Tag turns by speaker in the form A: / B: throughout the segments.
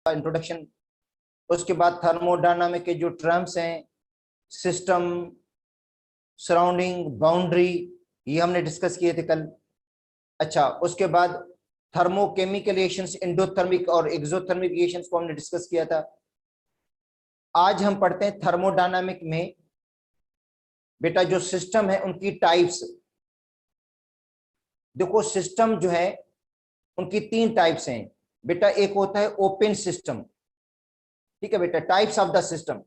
A: Introduction. उसके बाद thermodynamic के जो टर्म्स हैं, सिस्टम, सराउंडिंग, बाउंड्री, ये हमने डिस्कस किए थे कल। अच्छा, उसके बाद थर्मोकेमिकल रिएक्शंस, एंडोथर्मिक और एक्सोथर्मिक रिएक्शंस को हमने डिस्कस किया था। आज हम पढ़ते हैं थर्मोडायनामिक में बेटा जो सिस्टम है उनकी टाइप्स। देखो सिस्टम जो है उनकी 3 टाइप्स हैं बेटा। एक होता है ओपन सिस्टम, ठीक है बेटा, टाइप्स ऑफ द सिस्टम।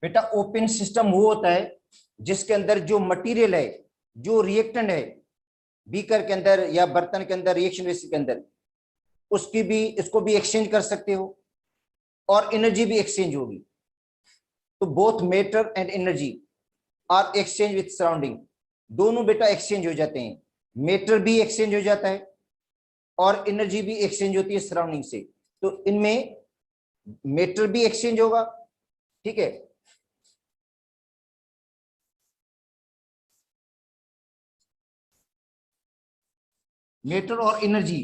A: बेटा ओपन सिस्टम वो होता है जिसके अंदर जो मटेरियल है, जो रिएक्टेंट है, बीकर के अंदर या बर्तन के अंदर, रिएक्शन बेसिस के अंदर, उसकी भी, इसको भी एक्सचेंज कर सकते हो और एनर्जी भी एक्सचेंज होगी। तो both matter and energy are exchange with surrounding. दोनों बेटा एक्सचेंज हो जाते हैं, मैटर भी एक्सचेंज हो जाता है और एनर्जी भी एक्सचेंज होती है सराउंडिंग से। तो इनमें मैटर भी एक्सचेंज होगा, ठीक है, मैटर और एनर्जी।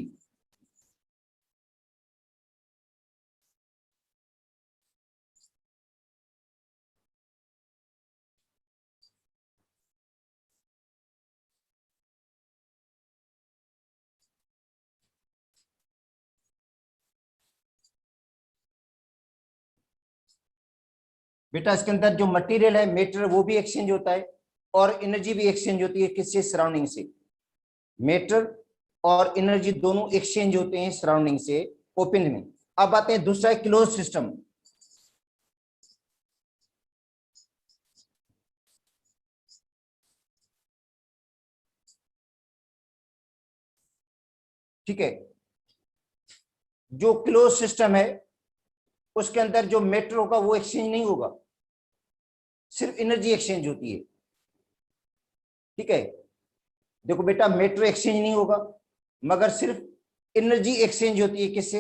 A: बेटा इसके अंदर जो मटेरियल है, मैटर, वो भी एक्सचेंज होता है और एनर्जी भी एक्सचेंज होती है। किससे? सराउंडिंग से। मैटर और एनर्जी दोनों एक्सचेंज होते हैं सराउंडिंग से, ओपन में। अब आते हैं दूसरा, क्लोज सिस्टम। ठीक है, जो क्लोज सिस्टम है उसके अंदर जो मैटर होगा वो एक्सचेंज नहीं होगा, सिर्फ एनर्जी एक्सचेंज होती है। ठीक है, देखो बेटा मैटर एक्सचेंज नहीं होगा मगर सिर्फ एनर्जी एक्सचेंज होती है। किससे?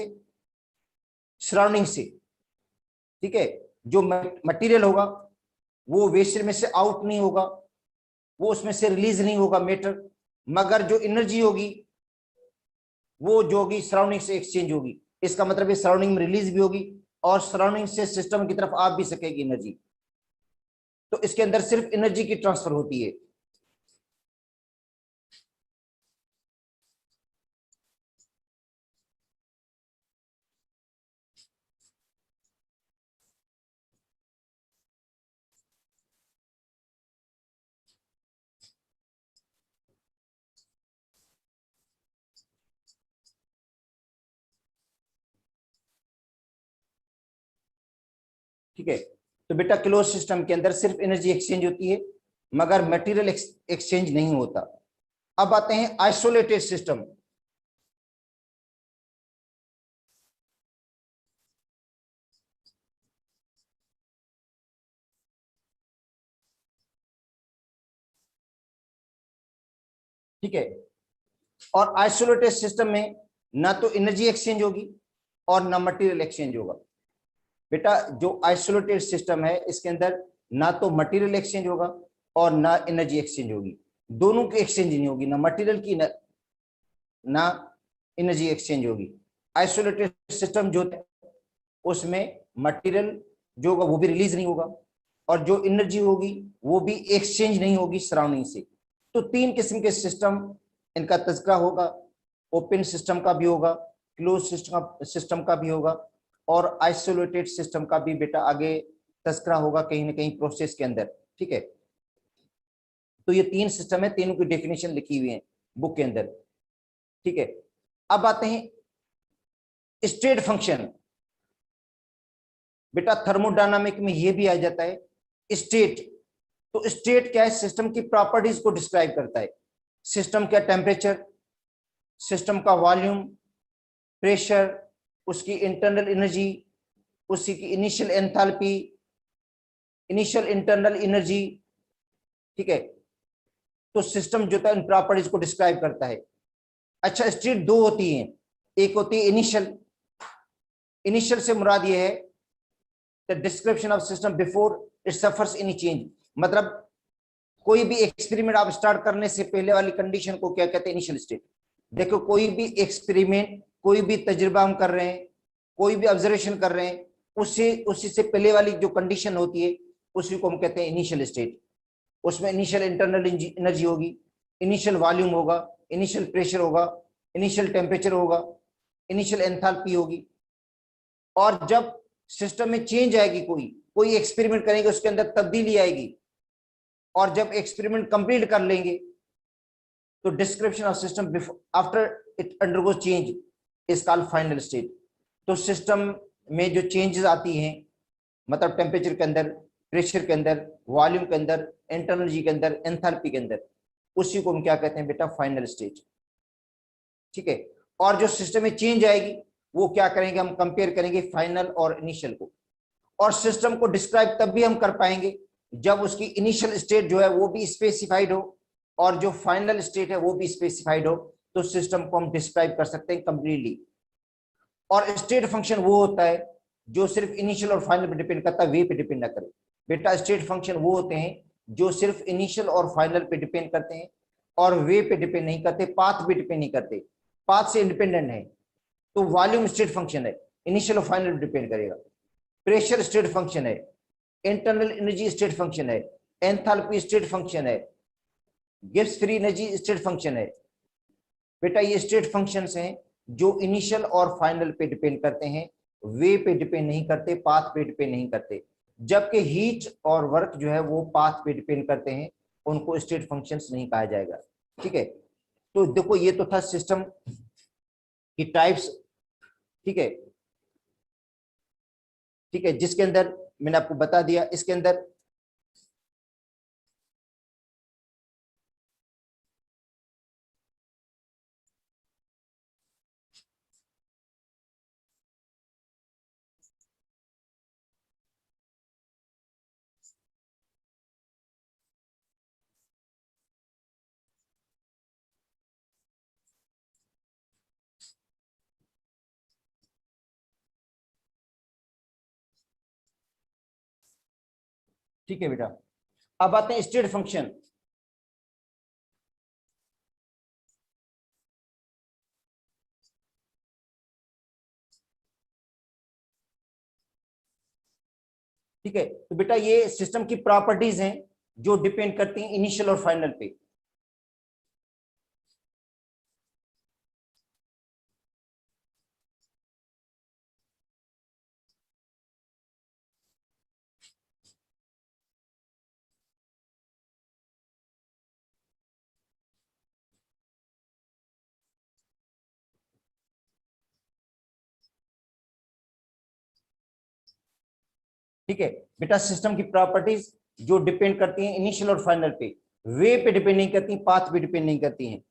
A: सराउंडिंग से। ठीक है, जो मटेरियल होगा वो वेस्ट में से आउट नहीं होगा, वो उसमें से रिलीज नहीं होगा मैटर, मगर जो एनर्जी होगी वो जो होगी सराउंडिंग से एक्सचेंज होगी। इसका मतलब है सराउंडिंग में रिलीज भी होगी और सराउंडिंग से सिस्टम की तरफ आ भी सकेगी एनर्जी। तो इसके अंदर सिर्फ एनर्जी की ट्रांसफर होती है। ठीक है, तो बेटा क्लोज सिस्टम के अंदर सिर्फ एनर्जी एक्सचेंज होती है मगर मटेरियल एक्सचेंज नहीं होता। अब आते हैं आइसोलेटेड सिस्टम। ठीक है, और आइसोलेटेड सिस्टम में ना तो एनर्जी एक्सचेंज होगी और ना मटेरियल एक्सचेंज होगा। बेटा जो आइसोलेटेड सिस्टम है इसके अंदर ना तो मटेरियल एक्सचेंज होगा और ना एनर्जी एक्सचेंज होगी, दोनों की एक्सचेंज नहीं होगी, ना मटेरियल की ना एनर्जी एक्सचेंज होगी। आइसोलेटेड सिस्टम जो है उसमें मटेरियल जो होगा वो भी रिलीज नहीं होगा और जो एनर्जी होगी वो भी एक्सचेंज नहीं होगी सराउंडिंग से। तो 3 किस्म के सिस्टम इनका तज़किरा होगा, ओपन सिस्टम का भी होगा, क्लोज सिस्टम का भी होगा और आइसोलेटेड सिस्टम का भी बेटा आगे तज़किरा होगा कहीं ना कहीं प्रोसेस के अंदर। ठीक है, तो ये 3 सिस्टम है, तीनों की डेफिनेशन लिखी हुई है बुक के अंदर। ठीक है, अब आते हैं स्टेट फंक्शन। बेटा थर्मोडायनामिक में ये भी आ जाता है स्टेट। तो स्टेट क्या है? सिस्टम की प्रॉपर्टीज को डिस्क्राइब करता है। सिस्टम का टेम्परेचर, सिस्टम का वॉल्यूम, प्रेशर, उसकी इंटरनल एनर्जी, उसी की initial enthalpy, initial internal energy. ठीक है, तो सिस्टम जो था इन प्रॉपर्टीज को डिस्क्राइब करता है। अच्छा, स्टेट 2 होती हैं, एक होती है इनिशियल। इनिशियल से मुराद ये है the description of system before it suffers any change, मतलब कोई भी एक्सपेरिमेंट आप स्टार्ट करने से पहले वाली कंडीशन को क्या कहते हैं, इनिशियल स्टेट। देखो कोई भी एक्सपेरिमेंट, कोई भी तजुर्बा हम कर रहे हैं, कोई भी ऑब्जर्वेशन कर रहे हैं, उसी से पहले वाली जो कंडीशन होती है उसी को हम कहते हैं इनिशियल स्टेट। उसमें इनिशियल इंटरनल एनर्जी होगी, इनिशियल वॉल्यूम होगा, इनिशियल प्रेशर होगा, इनिशियल टेम्परेचर होगा, इनिशियल एंथैल्पी होगी। और जब सिस्टम में चेंज आएगी, कोई एक्सपेरिमेंट करेंगे उसके अंदर तब्दीली आएगी, और जब एक्सपेरिमेंट कंप्लीट कर लेंगे तो description of system after it undergoes change is called final state. तो सिस्टम में जो चेंजेस आती हैं, मतलब टेम्परेचर के अंदर, प्रेशर के अंदर, वॉल्यूम के अंदर, इंटरनल के अंदर, एंथैल्पी के अंदर, उसी को हम क्या कहते हैं बेटा, फाइनल स्टेट। ठीक है। और जो सिस्टम में चेंज आएगी वो क्या करेंगे, हम कंपेयर करेंगे फाइनल और इनिशियल को। और सिस्टम को डिस्क्राइब तब भी हम कर पाएंगे जब उसकी इनिशियल स्टेट जो है वो भी स्पेसिफाइड हो और जो फाइनल स्टेट है वो भी स्पेसिफाइड हो, तो सिस्टम को हम डिस्क्राइब कर सकते हैं कंप्लीटली। और स्टेट फंक्शन वो होता है जो सिर्फ इनिशियल और फाइनल पे डिपेंड करता है, वे पे डिपेंड ना करे। बेटा स्टेट फंक्शन वो होते हैं जो सिर्फ इनिशियल और फाइनल पे डिपेंड करते हैं और वे पे डिपेंड नहीं करते, पाथ पे डिपेंड नहीं करते, पाथ से इंडिपेंडेंट है। तो वॉल्यूम स्टेट फंक्शन है, इनिशियल और फाइनल पे डिपेंड करेगा। प्रेशर स्टेट फंक्शन है, इंटरनल एनर्जी स्टेट फंक्शन है, एंथैल्पी स्टेट फंक्शन है, Gibbs free energy state function है। बेटा ये स्टेट फंक्शंस हैं जो इनिशियल और फाइनल पे डिपेंड करते हैं, वे पे डिपेंड नहीं करते, पाथ पे डिपेंड नहीं करते। जबकि हीट और वर्क जो है वो पाथ पे डिपेंड करते हैं, उनको स्टेट फंक्शंस नहीं कहा जाएगा। ठीक है। तो देखो ये तो था सिस्टम की टाइप्स। ठीक है। ठीक है, जिसके अंदर मैंने आपको बता दिया, इसके अंदर ठीक है बेटा, अब आते हैं स्टेट फंक्शन। ठीक है, तो बेटा ये सिस्टम की प्रॉपर्टीज हैं जो डिपेंड करती हैं इनिशियल और फाइनल पे। ठीक है बेटा, सिस्टम की प्रॉपर्टीज जो डिपेंड करती हैं इनिशियल और फाइनल पे, वे पे डिपेंड नहीं करती, पाथ पे डिपेंड नहीं करती हैं।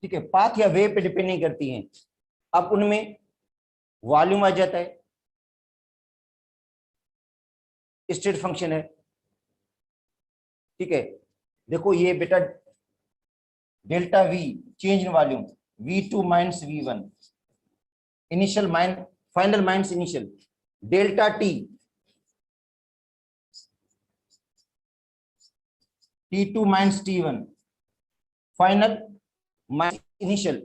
A: ठीक है, पाथ या वे पे डिपेंड नहीं करती हैं। अब उनमें वॉल्यूम आ जाता है, स्टेट फंक्शन है। ठीक है, देखो ये बेटा delta we, change in volume, V2 minus V1, initial mine final minus initial, delta T, T2 minus T1, final minus initial,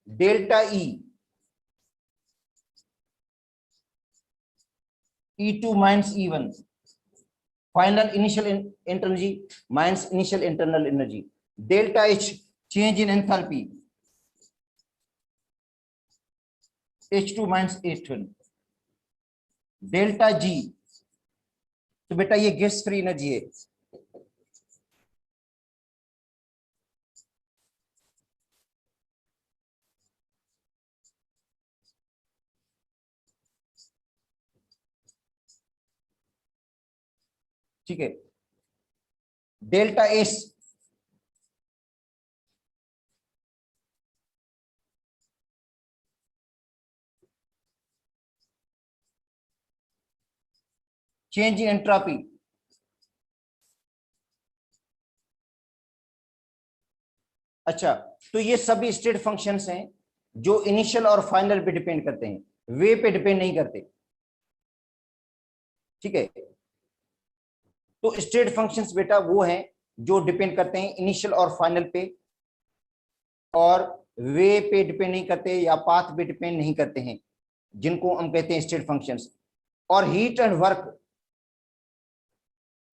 A: delta E, E2 minus E1, final initial energy minus initial internal energy, delta H, change in enthalpy, H2 minus H1, delta G. तो बेटा ये gas free energy है। ठीक है। Delta S change in entropy, अच्छा, तो ये सभी स्टेट फंक्शंस हैं जो इनिशियल और फाइनल पे डिपेंड करते हैं, वे पे डिपेंड नहीं करते। ठीक है, तो स्टेट फंक्शंस बेटा वो हैं जो डिपेंड करते हैं इनिशियल और फाइनल पे, और वे पे डिपेंड नहीं करते या पाथ पे डिपेंड नहीं करते हैं, जिनको हम कहते हैं स्टेट फंक्शंस। और हीट एंड वर्क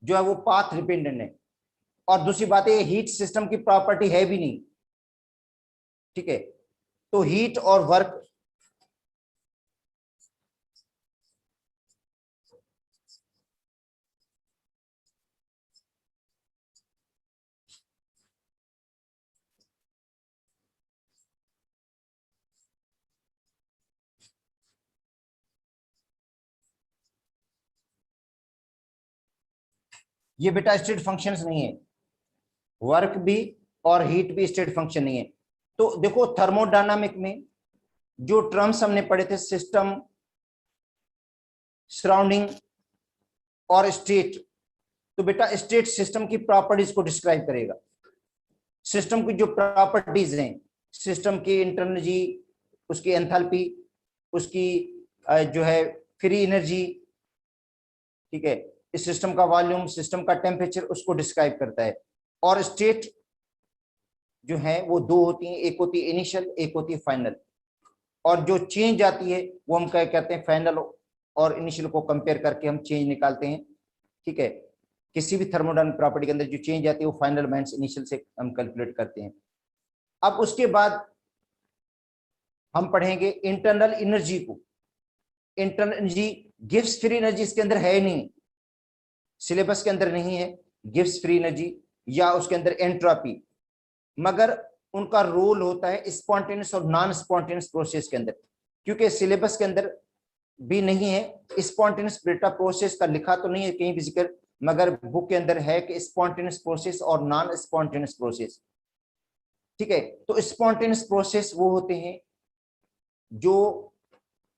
A: जो है वो पाथ डिपेंडेंट है। और दूसरी बात है, हीट सिस्टम की प्रॉपर्टी है भी नहीं। ठीक है, तो हीट और वर्क ये बेटा स्टेट फंक्शंस नहीं है, वर्क भी और हीट भी स्टेट फंक्शन नहीं है। तो देखो थर्मोडायनामिक में जो टर्म्स हमने पढ़े थे, सिस्टम, सराउंडिंग और स्टेट, तो बेटा स्टेट सिस्टम की प्रॉपर्टीज को डिस्क्राइब करेगा। सिस्टम की जो प्रॉपर्टीज हैं, सिस्टम की इंटरनर्जी, उसकी एंथैल्पी, उसकी जो है फ्री एनर्जी, ठीक है, इस सिस्टम का वॉल्यूम, सिस्टम का टेम्परेचर, उसको डिस्क्राइब करता है। और स्टेट जो है वो दो होती हैं, एक होती है इनिशियल, एक होती है फाइनल। और जो चेंज आती है वो हम क्या कहते हैं, फाइनल और इनिशियल को कंपेयर करके हम चेंज निकालते हैं। ठीक है, किसी भी थर्मोडायनामिक प्रॉपर्टी के अंदर जो चेंज आती है वो फाइनल माइनस इनिशियल से हम कैलकुलेट करते हैं। अब उसके बाद हम पढ़ेंगे इंटरनल एनर्जी को। Internal energy, Gibbs free energy इसके अंदर है नहीं, सिलेबस के अंदर नहीं है गिब्स फ्री एनर्जी या उसके अंदर एंट्रोपी, मगर उनका रोल होता है स्पॉन्टेनियस और नॉन स्पॉन्टेनियस प्रोसेस के अंदर। क्योंकि सिलेबस के अंदर भी नहीं है स्पॉन्टेनियस बेटा प्रोसेस का, लिखा तो नहीं है कहीं भी जिक्र, मगर बुक के अंदर है कि स्पॉन्टेनियस प्रोसेस और नॉन स्पॉन्टेनियस प्रोसेस। ठीक है, तो स्पॉन्टेनियस प्रोसेस वो होते हैं जो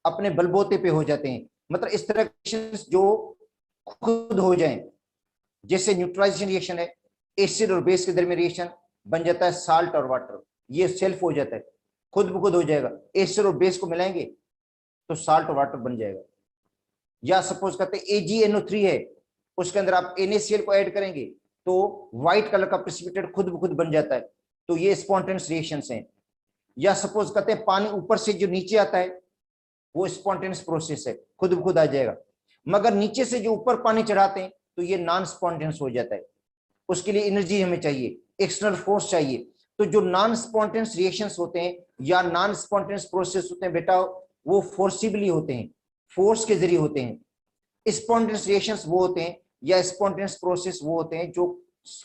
A: अपने बलबूते पे हो जाते हैं, मतलब इस तरह जो खुद हो जाएं। जैसे न्यूट्रलाइजेशन रिएक्शन है, एसिड और बेस के दरमियान रिएक्शन बन जाता है साल्ट और वाटर, ये सेल्फ हो जाता है, खुद ब खुद हो जाएगा। एसिड और बेस को मिलाएंगे तो साल्ट और वाटर बन जाएगा। या सपोज करते हैं AgNO3 है, उसके अंदर आप NaCl को ऐड करेंगे तो व्हाइट कलर का प्रेसिपिटेट खुद ब खुद बन जाता है। तो ये स्पॉन्टेनियस रिएक्शंस हैं। या सपोज करते हैं पानी ऊपर से जो नीचे आता है वो स्पॉन्टेनियस प्रोसेस है, खुद ब खुद आ जाएगा। मगर नीचे से जो ऊपर पानी चढ़ाते हैं तो ये नॉन स्पॉन्टेनियस हो जाता है, उसके लिए एनर्जी हमें चाहिए, एक्सटर्नल फोर्स चाहिए। तो जो नॉन स्पॉन्टेनियस रिएक्शंस होते हैं या नॉन स्पॉन्टेनियस प्रोसेस होते हैं बेटा, वो फोर्सिबली होते हैं, फोर्स के जरिए होते हैं। स्पॉन्टेनियस रिएक्शंस वो होते हैं या स्पॉन्टेनियस प्रोसेस वो होते हैं जो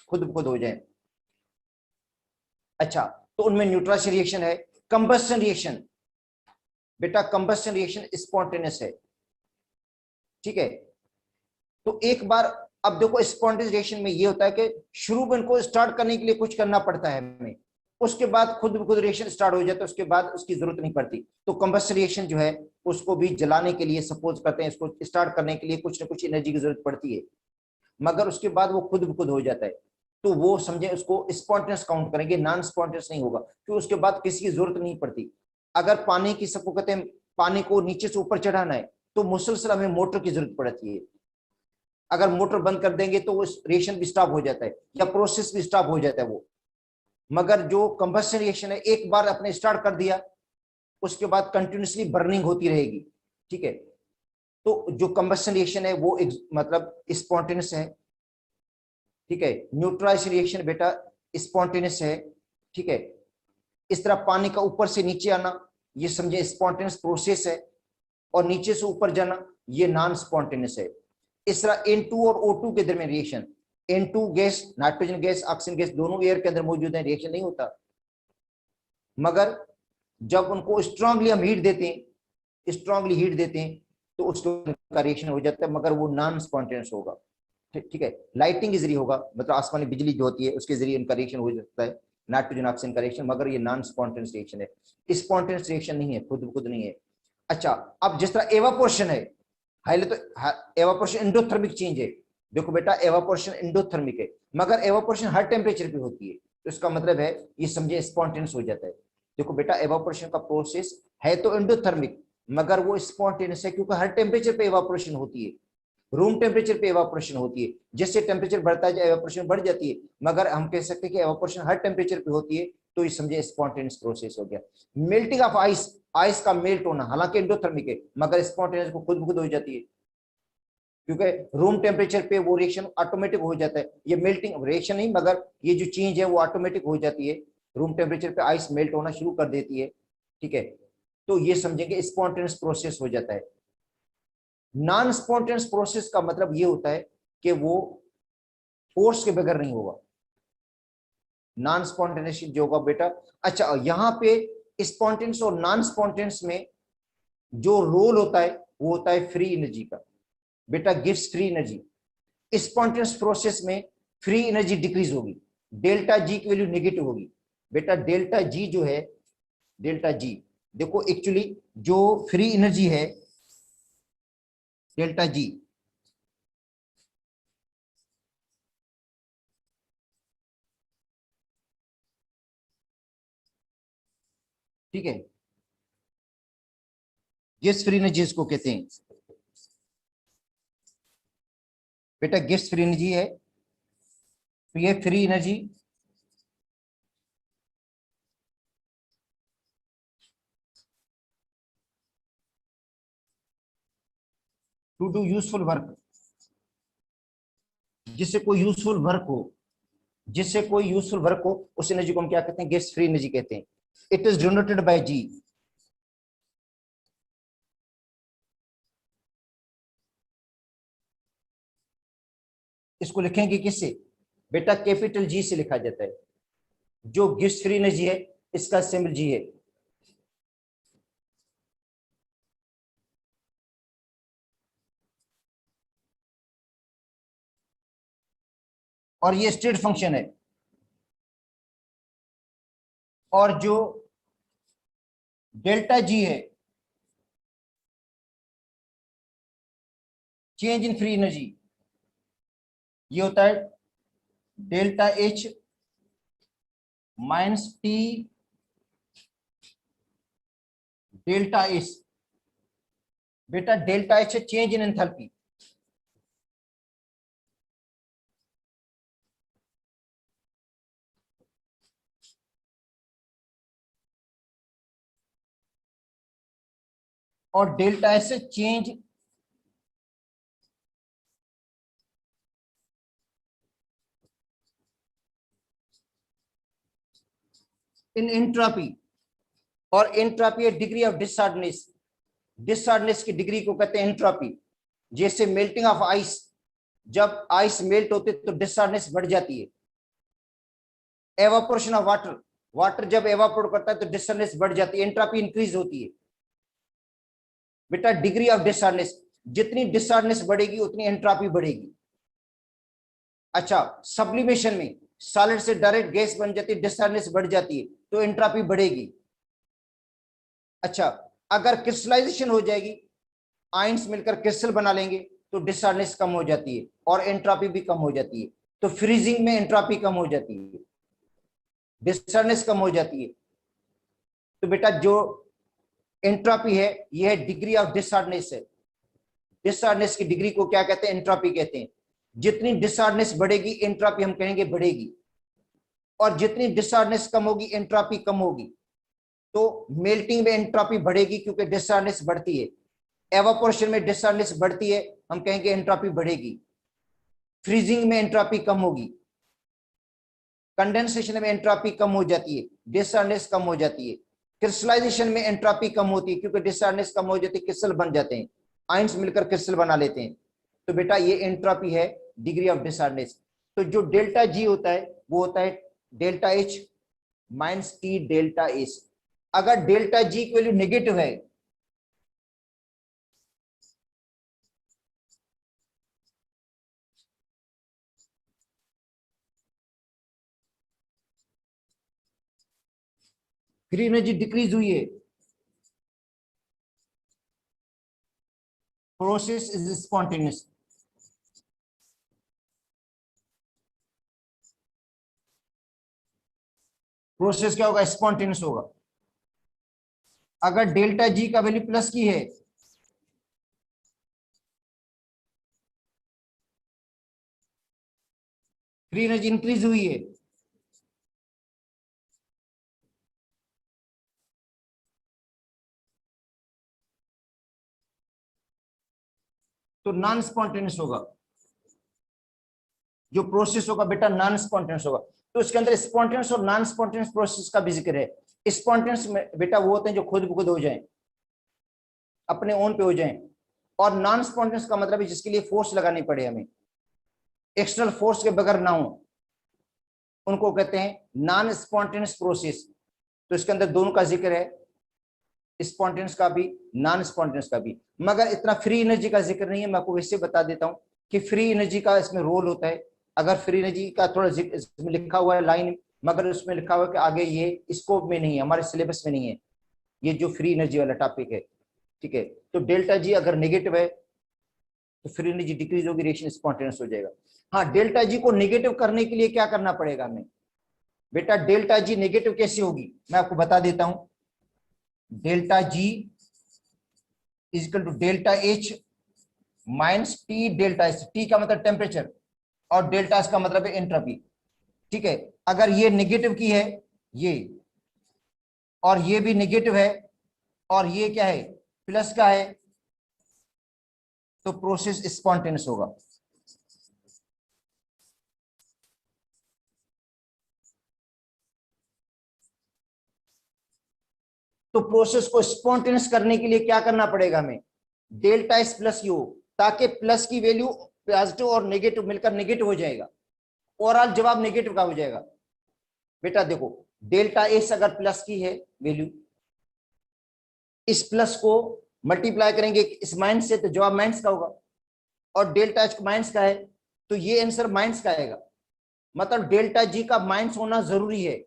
A: खुद ब खुद हो जाए। अच्छा, तो उनमें न्यूट्रलाइजेशन रिएक्शन है, कंबस्शन रिएक्शन बेटा, कंबस्शन रिएक्शन स्पॉन्टेनियस है। ठीक है, तो एक बार अब देखो स्पॉन्टेनियस रिएक्शन में ये होता है कि शुरू में इनको स्टार्ट करने के लिए कुछ करना पड़ता है हमें, उसके बाद खुद ब खुद रिएक्शन स्टार्ट हो जाता है, उसके बाद उसकी जरूरत नहीं पड़ती। तो कंबस्शन रिएक्शन जो है उसको भी जलाने के लिए, सपोज करते हैं इसको स्टार्ट करने के लिए कुछ ना कुछ एनर्जी की जरूरत पड़ती है, मगर उसके बाद वो खुद ब खुद हो जाता है। तो वो समझे उसको स्पॉन्टेनियस काउंट करेंगे, नॉन स्पॉन्टेनियस नहीं होगा, क्योंकि उसके बाद किसी की जरूरत नहीं पड़ती। अगर पानी की सबको कहते हैं पानी को नीचे से ऊपर चढ़ाना है तो मुसलसल हमें मोटर की जरूरत पड़ती है। अगर मोटर बंद कर देंगे तो वो रिएक्शन भी स्टॉप हो जाता है या प्रोसेस भी स्टॉप हो जाता है वो। मगर जो कंबस्शन रिएक्शन है, एक बार अपने स्टार्ट कर दिया उसके बाद कंटिन्यूसली बर्निंग होती रहेगी। ठीक है, तो जो कंबस्शन रिएक्शन है वो मतलब स्पॉन्टेनियस है। ठीक है, न्यूट्रलाइजेशन रिएक्शन बेटा स्पॉन्टेनियस है। ठीक है, इस तरह पानी का ऊपर से नीचे आना ये समझे स्पॉन्टेनियस प्रोसेस है, और नीचे से ऊपर जाना ये नॉन स्पॉन्टेनियस है। इस तरह N2 और O2 के दरमियान reaction, N2 gas, nitrogen gas, oxygen gas दोनों एयर के अंदर मौजूद है, रिएक्शन नहीं होता। मगर जब उनको स्ट्रांगली हम हीट देते हैं, स्ट्रांगली हीट देते हैं तो उसका रिएक्शन हो जाता है, मगर वो नॉन स्पॉन्टेनियस होगा। ठीक है, लाइटिंग के जरिए होगा, मतलब आसमानी बिजली जो होती है उसके जरिए इनका रिएक्शन हो सकता है, नाइट्रोजन ऑक्सीजन का रिएक्शन, मगर ये नॉन स्पॉन्टेनियस रिएक्शन है, स्पॉन्टेनियस रिएक्शन नहीं है, खुद खुद नहीं है। अच्छा, अब जिस तरह एवापोरेशन है, हाईले तो एवापोरेशन एंडोथर्मिक चेंज है। देखो बेटा, एवापोरेशन एंडोथर्मिक है, मगर एवापोरेशन हर टेम्परेचर पे होती है, तो इसका मतलब है ये समझे स्पॉन्टेनियस हो जाता है। देखो बेटा, एवापोरेशन का प्रोसेस है तो एंडोथर्मिक, मगर वो स्पॉन्टेनियस है क्योंकि हर टेम्परेचर पे एवापोरेशन होती है, रूम टेम्परेचर पे एवापोरेशन होती है। जैसे टेम्परेचर बढ़ता है एवापोरेशन बढ़ जाती है, मगर हम कह सकते हैं कि एवापोरेशन हर टेम्परेचर पे होती है, तो ये समझे स्पॉन्टेनियस प्रोसेस हो गया। मेल्टिंग ऑफ आइस, आइस का मेल्ट होना हालांकि एंडोथर्मिक है, मगर स्पॉन्टेनियस को खुद ब खुद हो जाती है, क्योंकि रूम टेम्परेचर पे वो रिएक्शन ऑटोमेटिक हो जाता है। ये मेल्टिंग रिएक्शन नहीं, मगर ये जो चेंज है वो ऑटोमेटिक हो जाती है, रूम टेम्परेचर पे आइस मेल्ट होना शुरू कर देती है। ठीक है, तो ये समझेंगे स्पॉन्टेनियस प्रोसेस हो जाता है। नॉन स्पॉन्टेनियस प्रोसेस का मतलब ये होता है कि वो फोर्स के बगैर नहीं होगा, नॉन स्पॉन्टेनियस जो होगा बेटा। अच्छा, यहां पे स्पॉन्टेनियस और नॉन स्पॉन्टेनियस में जो रोल होता है वो होता है फ्री एनर्जी का, बेटा gives free energy. Spontaneous process में फ्री एनर्जी डिक्रीज होगी, डेल्टा जी की वैल्यू नेगेटिव होगी। बेटा डेल्टा जी जो है, डेल्टा जी, देखो एक्चुअली जो फ्री एनर्जी है डेल्टा जी, ठीक है, गैस फ्री एनर्जी इसको कहते हैं बेटा, गैस फ्री एनर्जी है, तो ये free energy to do useful work, जिससे कोई यूजफुल वर्क हो, जिससे कोई यूजफुल वर्क हो, उस एनर्जी को हम क्या कहते हैं, गैस फ्री एनर्जी कहते हैं। इट इज डिनोटेड बाय जी। इसको लिखेंगे किससे बेटा, कैपिटल जी से लिखा जाता है। जो गैस फ्री एनर्जी है इसका सिंबल जी है। और ये स्टेट फंक्शन है। और जो डेल्टा जी है, चेंज इन फ्री एनर्जी, ये होता है delta H minus T delta S. बेटा डेल्टा एच है चेंज इन एंथैल्पी, और डेल्टा एस से चेंज इन एंट्रोपी। और एंट्रोपी है डिग्री ऑफ डिसऑर्डरनेस, डिसऑर्डरनेस की डिग्री को कहते हैं एंट्रोपी। जैसे मेल्टिंग ऑफ आइस, जब आइस मेल्ट होते तो डिसऑर्डरनेस बढ़ जाती है। एवापोरेशन ऑफ वाटर, वाटर जब एवापोरेट करता है तो डिसऑर्डरनेस बढ़ जाती है, एंट्रोपी इंक्रीज होती है। बेटा डिग्री ऑफ डिसऑर्डरनेस, जितनी डिसऑर्डरनेस बढ़ेगी उतनी एंट्रोपी बढ़ेगी। अच्छा, सब्लिमेशन में सॉलिड से डायरेक्ट गैस बन जाती है, डिसऑर्डरनेस बढ़ जाती है, तो एंट्रोपी बढ़ेगी। अच्छा, अगर क्रिस्टलाइजेशन हो जाएगी, आयंस मिलकर क्रिस्टल बना लेंगे, तो डिसऑर्डरनेस कम हो जाती है और एंट्रोपी भी कम हो जाती है। तो फ्रीजिंग में एंट्रोपी कम हो जाती है, डिसऑर्डरनेस कम हो जाती है। तो बेटा जो एंट्रोपी है यह है डिग्री ऑफ डिसऑर्डरनेस है। डिसऑर्डरनेस की डिग्री को क्या कहते हैं, एंट्रोपी कहते हैं। जितनी डिसऑर्डरनेस बढ़ेगी एंट्रोपी हम कहेंगे बढ़ेगी, और जितनी डिसऑर्डरनेस कम होगी एंट्रोपी कम होगी। तो मेल्टिंग में एंट्रोपी बढ़ेगी क्योंकि डिसऑर्डरनेस बढ़ती है, एवापोरेशन में डिसऑर्डरनेस बढ़ती है, हम कहेंगे एंट्रोपी बढ़ेगी। फ्रीजिंग में एंट्रोपी कम होगी, कंडेंसेशन में एंट्रोपी कम हो जाती है, डिसऑर्डरनेस कम हो जाती है। क्रिस्टलाइजेशन में एंट्रोपी कम होती है क्योंकि डिसऑर्डरनेस कम हो जाती है, क्रिस्टल बन जाते हैं, आयंस मिलकर क्रिस्टल बना लेते हैं। तो बेटा ये एंट्रोपी है, डिग्री ऑफ डिसऑर्डरनेस। तो जो डेल्टा जी होता है वो होता है delta H minus T delta S. अगर डेल्टा जी की वैल्यू नेगेटिव है, फ्री एनर्जी डिक्रीज हुई है, प्रोसेस इज स्पॉन्टेनियस। प्रोसेस क्या होगा? स्पॉन्टेनियस होगा। अगर डेल्टा जी का वैल्यू प्लस की है, फ्री एनर्जी इंक्रीज हुई है, तो नॉन स्पॉन्टेनियस होगा। जो प्रोसेस होगा बेटा नॉन स्पॉन्टेनियस होगा। तो इसके अंदर स्पॉन्टेनियस और नॉन स्पॉन्टेनियस प्रोसेस का भी जिक्र है। स्पॉन्टेनियस में बेटा वो होते हैं जो खुद ब खुद हो जाएं, अपने ओन पे हो जाएं। और नॉन स्पॉन्टेनियस का मतलब है जिसके लिए फोर्स लगानी पड़े, हमें एक्सटर्नल फोर्स के बगैर ना हो, उनको कहते हैं नॉन स्पॉन्टेनियस प्रोसेस। तो इसके अंदर दोनों का जिक्र है, स्पॉन्टेनियस का भी, नॉन स्पॉन्टेनियस का भी। मगर इतना फ्री एनर्जी का जिक्र नहीं है। मैं आपको वैसे बता देता हूं कि फ्री एनर्जी का इसमें रोल होता है। अगर फ्री एनर्जी का थोड़ा इसमें लिखा हुआ है लाइन, मगर उसमें लिखा हुआ है कि आगे ये स्कोप में नहीं है, हमारे सिलेबस में नहीं है, ये जो फ्री एनर्जी वाला टॉपिक है। ठीक है, तो डेल्टा जी अगर नेगेटिव है तो फ्री एनर्जी डिक्रीज होगी, रिएक्शन स्पॉन्टेनियस हो जाएगा। हाँ, डेल्टा जी को नेगेटिव करने के लिए क्या करना पड़ेगा हमें? बेटा डेल्टा जी नेगेटिव कैसे होगी मैं आपको बता देता हूं। Delta G is equal to delta H minus T delta S. T का मतलब टेम्परेचर और डेल्टा एस का मतलब है एंट्रोपी। ठीक है, अगर ये नेगेटिव की है ये, और ये भी नेगेटिव है, और ये क्या है प्लस का है, तो प्रोसेस स्पॉन्टेनियस होगा। तो प्रोसेस को स्पॉन्टेनियस करने के लिए क्या करना पड़ेगा हमें? डेल्टा एस प्लस यू, ताकि प्लस की वैल्यू पॉजिटिव और नेगेटिव मिलकर नेगेटिव हो जाएगा, ओवरऑल जवाब नेगेटिव का हो जाएगा। बेटा देखो, डेल्टा एस अगर प्लस की है वैल्यू, इस प्लस को मल्टीप्लाई करेंगे इस माइनस से तो जवाब माइनस का होगा, और डेल्टा एच माइनस का है तो ये आंसर माइनस का आएगा। मतलब डेल्टा जी का माइनस होना जरूरी है।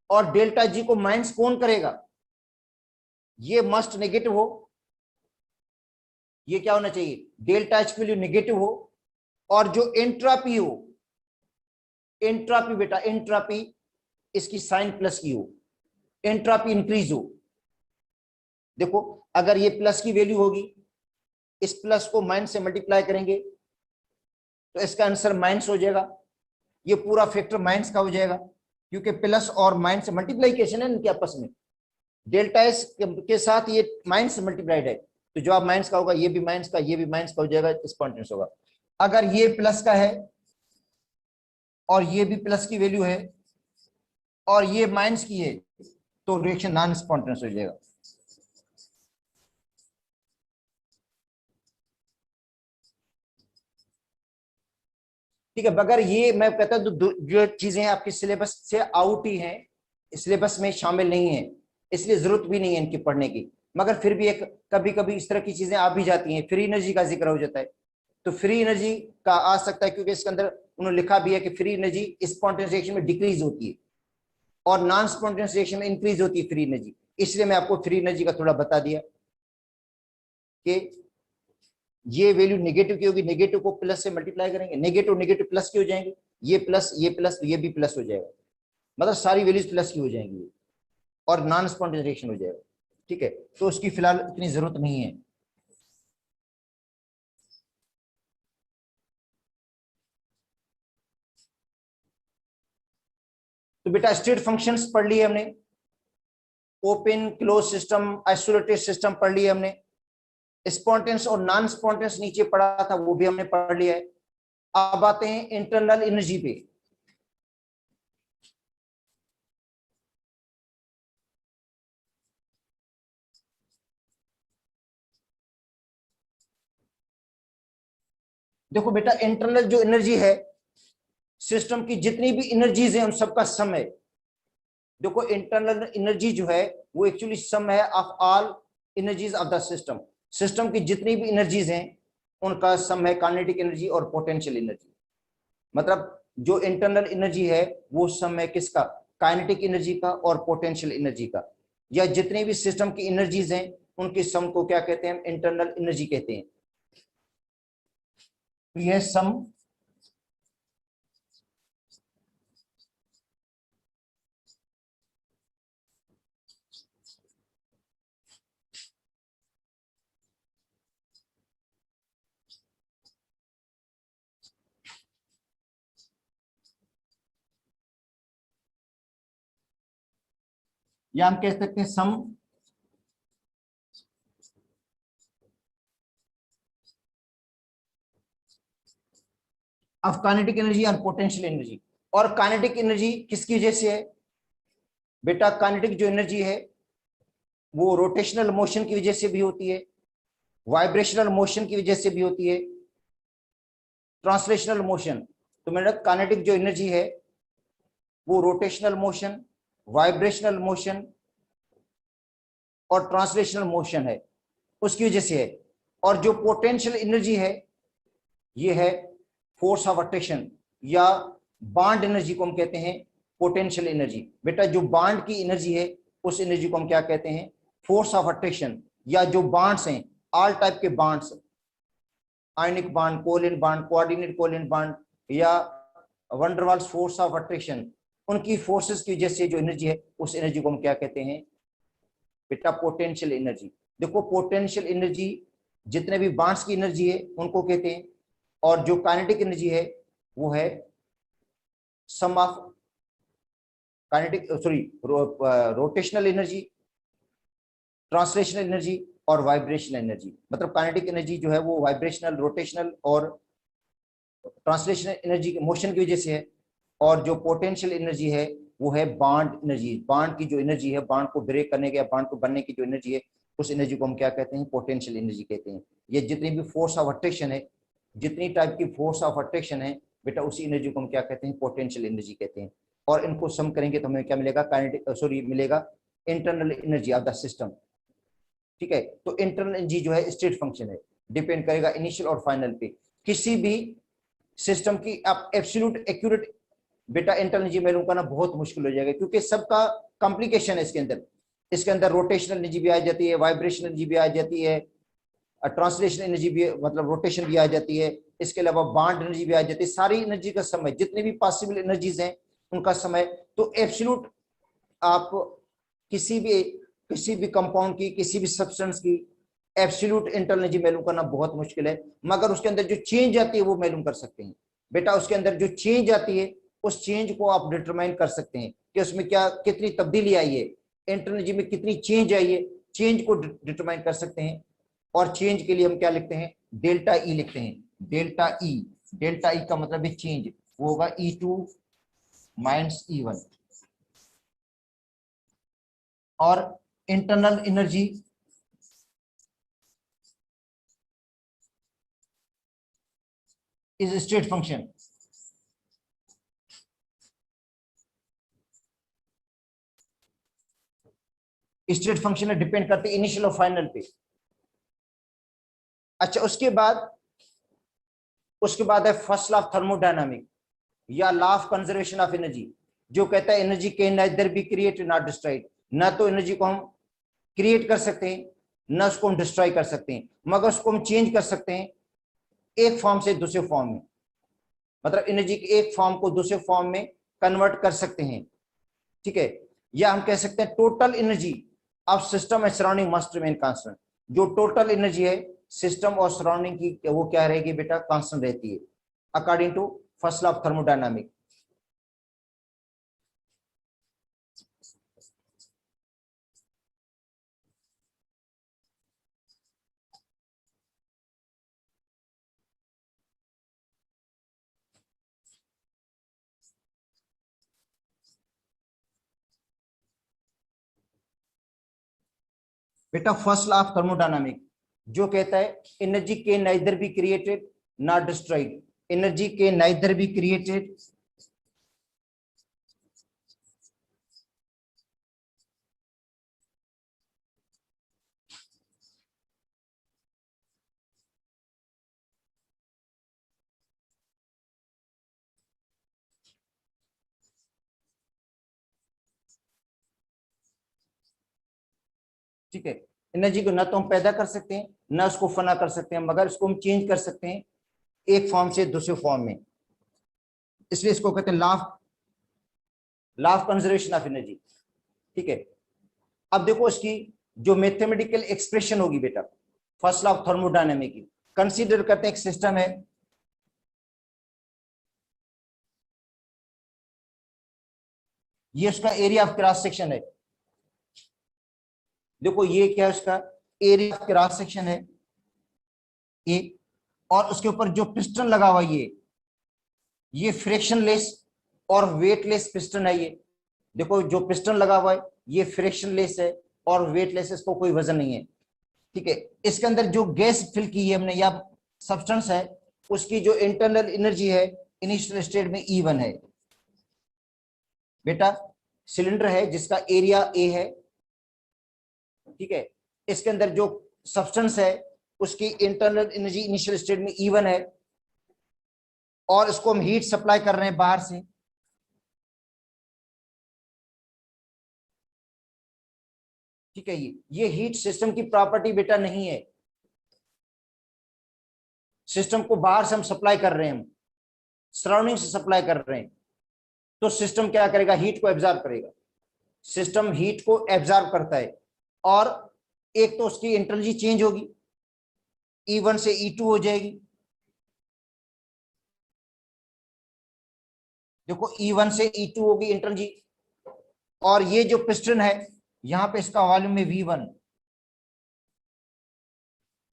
A: और डेल्टा जी को माइनस कौन करेगा? ये मस्ट नेगेटिव हो। ये क्या होना चाहिए? डेल्टा एच की वैल्यू नेगेटिव हो, और जो एंट्रोपी हो, एंट्रोपी बेटा एंट्रोपी इसकी साइन प्लस की हो, एंट्रोपी इंक्रीज हो। देखो, अगर ये प्लस की वैल्यू होगी, इस प्लस को माइनस से मल्टीप्लाई करेंगे तो इसका आंसर माइनस हो जाएगा। ये पूरा फैक्टर माइनस का हो जाएगा, क्योंकि प्लस और माइनस से मल्टीप्लीकेशन है इनके आपस में। डेल्टा एस के साथ ये माइनस से मल्टीप्लाइड है, तो जवाब माइनस का होगा। ये भी माइनस का, ये भी माइनस का हो जाएगा, स्पॉन्टेनियस होगा। अगर ये प्लस का है और ये भी प्लस की वैल्यू है और ये माइनस की है, तो रिएक्शन नॉन स्पॉन्टेनियस हो जाएगा। ठीक है, मगर ये मैं कहता हूं जो चीजें आपके सिलेबस से आउट ही हैं, सिलेबस में शामिल नहीं है, इसलिए जरूरत भी नहीं है इनकी पढ़ने की। मगर फिर भी एक कभी कभी इस तरह की चीजें आ भी जाती हैं। फ्री एनर्जी का जिक्र हो जाता है, तो फ्री एनर्जी का आ सकता है, क्योंकि इसके अंदर उन्होंने लिखा भी है कि फ्री एनर्जी स्पॉन्टेनियस रिएक्शन में डिक्रीज होती है और नॉन स्पॉन्टेनियस रिएक्शन में इंक्रीज होती है फ्री एनर्जी। इसलिए मैं आपको फ्री एनर्जी का थोड़ा बता दिया कि ये वैल्यू नेगेटिव की होगी, नेगेटिव को प्लस से मल्टीप्लाई करेंगे, नेगेटिव नेगेटिव प्लस की हो जाएंगे, ये प्लस तो ये भी प्लस हो जाएगा। मतलब सारी वैल्यूज प्लस की हो जाएंगी और नॉन स्पॉन्टेनियस रिएक्शन हो जाएगा। ठीक है, तो उसकी फिलहाल इतनी जरूरत नहीं है। तो बेटा स्टेट फंक्शंस पढ़ लिए हमने, open close system, isolated system पढ़ लिए हमने, स्पॉन्टेनियस और नॉन स्पॉन्टेनियस नीचे पढ़ा था वो भी हमने पढ़ लिया है। अब आते हैं इंटरनल एनर्जी पे। देखो बेटा, इंटरनल जो एनर्जी है, सिस्टम की जितनी भी एनर्जीज हैं उन सबका सम है। देखो, इंटरनल एनर्जी जो है वो एक्चुअली सम है of all energies of the system. System की जितनी भी एनर्जीज हैं उनका सम है काइनेटिक एनर्जी और पोटेंशियल एनर्जी। मतलब जो इंटरनल एनर्जी है वो सम है किसका? काइनेटिक एनर्जी का और पोटेंशियल एनर्जी का, या जितने भी सिस्टम की एनर्जीज हैं उनकी सम को क्या कहते हैं, हम इंटरनल एनर्जी कहते हैं। तो यह सम या हम कह सकते हैं सम ऑफ काइनेटिक एनर्जी और पोटेंशियल एनर्जी। और काइनेटिक एनर्जी किसकी वजह से है बेटा? काइनेटिक जो एनर्जी है वो रोटेशनल मोशन की वजह से भी होती है, वाइब्रेशनल मोशन की वजह से भी होती है, ट्रांसलेशनल मोशन। तो मेरा काइनेटिक जो एनर्जी है वो रोटेशनल मोशन, वाइब्रेशनल मोशन और ट्रांसलेशनल मोशन है, उसकी वजह से है। और जो पोटेंशियल एनर्जी है ये है फोर्स ऑफ अट्रैक्शन या बांड एनर्जी को हम कहते हैं पोटेंशियल एनर्जी। बेटा जो बांड की एनर्जी है उस एनर्जी को हम क्या कहते हैं? Force of attraction. या जो बांड्स हैं, ऑल टाइप के bonds, ionic bond, covalent bond, coordinate covalent bond या वंडरवाल्स फोर्स ऑफ अट्रैक्शन, उनकी फोर्सेस की वजह से जो एनर्जी है उस एनर्जी को हम क्या कहते हैं बेटा? Potential energy. देखो पोटेंशियल एनर्जी जितने भी बांड्स की एनर्जी है उनको कहते हैं, और जो काइनेटिक एनर्जी है वो है sum of kinetic sorry rotational energy, translational energy और वाइब्रेशनल एनर्जी। मतलब काइनेटिक एनर्जी जो है वो वाइब्रेशनल, रोटेशनल और ट्रांसलेशनल एनर्जी के मोशन की वजह से है, और जो पोटेंशियल एनर्जी है वो है बांड एनर्जी। बांड की जो एनर्जी है, बांड को ब्रेक करने के या बांड को बनने की जो एनर्जी है उस एनर्जी को हम क्या कहते हैं? पोटेंशियल एनर्जी कहते हैं। ये जितनी भी फोर्स ऑफ अट्रैक्शन है, जितनी टाइप की फोर्स ऑफ अट्रैक्शन है बेटा, उसी एनर्जी को हम क्या कहते हैं? पोटेंशियल एनर्जी कहते हैं। और इनको सम करेंगे तो हमें क्या मिलेगा? काइनेटिक सॉरी मिलेगा internal energy of the system. ठीक है, तो इंटरनल एनर्जी जो है स्टेट फंक्शन है, डिपेंड करेगा इनिशियल और फाइनल पे। किसी भी सिस्टम की आप एब्सोल्यूट एक्यूरेट बेटा इंटरनल एनर्जी में लूंगा ना बहुत मुश्किल हो जाएगा, क्योंकि सबका कॉम्प्लिकेशन है इसके अंदर। इसके अंदर रोटेशनल एनर्जी भी आ जाती है, वाइब्रेशनल एनर्जी भी आ जाती है, ट्रांसलेशन एनर्जी भी मतलब रोटेशन भी आ जाती है, इसके अलावा बांड एनर्जी भी आ जाती है। सारी एनर्जी का समय, जितने भी पॉसिबल एनर्जीज हैं उनका समय, तो एब्सोल्यूट आप किसी भी कंपाउंड की, किसी भी सब्सटेंस की एब्सोल्यूट इंटरनल एनर्जी मालूम करना बहुत मुश्किल है। मगर उसके अंदर जो चेंज आती है वो मालूम कर सकते हैं बेटा। उसके अंदर जो चेंज आती है उस चेंज को आप डिटरमाइन कर सकते हैं कि उसमें क्या कितनी तब्दीली आई है, इंटरनल एनर्जी में कितनी चेंज आई है, चेंज को डिटरमाइन कर सकते हैं। और चेंज के लिए हम क्या लिखते हैं? डेल्टा ई लिखते हैं। डेल्टा ई, डेल्टा ई का मतलब है चेंज, वो होगा E2 माइनस E1। और internal energy is state function. State function में डिपेंड करते इनिशियल और फाइनल पे। अच्छा, उसके बाद है फर्स्ट लॉ ऑफ थर्मोडायनामिक या law of conservation of energy, जो कहता है energy can neither be created not destroyed. ना तो एनर्जी को हम क्रिएट कर सकते हैं, ना उसको हम डिस्ट्रॉय कर सकते हैं, मगर उसको हम चेंज कर सकते हैं एक फॉर्म से दूसरे फॉर्म में। मतलब एनर्जी के एक फॉर्म को दूसरे फॉर्म में कन्वर्ट कर सकते हैं। ठीक है, या हम कह सकते हैं total energy of system and surrounding must remain constant. जो टोटल एनर्जी है सिस्टम और सराउंडिंग की वो क्या रहेगी बेटा? कांस्टेंट रहती है according to first law of thermodynamic. बेटा फर्स्ट लॉ ऑफ थर्मोडायनामिक जो कहता है energy can neither be created not destroyed, energy can neither be created ठीक है, एनर्जी को ना तो हम पैदा कर सकते हैं ना उसको फना कर सकते हैं, मगर इसको हम चेंज कर सकते हैं एक फॉर्म से दूसरे फॉर्म में, इसलिए इसको कहते हैं law of conservation of energy. ठीक है, अब देखो इसकी जो मैथमेटिकल एक्सप्रेशन होगी बेटा, फर्स्ट लॉ ऑफ थर्मोडायनेमिक की, कंसीडर करते हैं एक सिस्टम है, ये उसका एरिया ऑफ क्रॉस सेक्शन है। देखो ये क्या है, उसका एरिया ऑफ क्रॉस सेक्शन है ए, और उसके ऊपर जो पिस्टन लगा हुआ ये फ्रिक्शनलेस और वेटलेस पिस्टन है। ये देखो जो पिस्टन लगा हुआ है ये फ्रिक्शनलेस है और वेटलेस, इसको कोई वजन नहीं है। ठीक है, इसके अंदर जो गैस फिल की है हमने या सब्सटेंस है, उसकी जो इंटरनल एनर्जी है इनिशियल स्टेट में E1 है। बेटा सिलेंडर है जिसका एरिया ए है, ठीक है, इसके अंदर जो सब्सटेंस है उसकी इंटरनल एनर्जी इनिशियल स्टेट में E1 है, और इसको हम हीट सप्लाई कर रहे हैं बाहर से। ठीक है, ये हीट सिस्टम की प्रॉपर्टी बेटा नहीं है, सिस्टम को बाहर से हम सप्लाई कर रहे हैं, हम सराउंडिंग से सप्लाई कर रहे हैं, तो सिस्टम क्या करेगा, हीट को एब्जॉर्ब करेगा। सिस्टम हीट को एब्जॉर्ब करता है, और एक तो उसकी एनर्जी चेंज होगी, E1 से E2 हो जाएगी। देखो E1 से E2 होगी एनर्जी, और ये जो पिस्टन है यहां पे इसका वॉल्यूम है V1,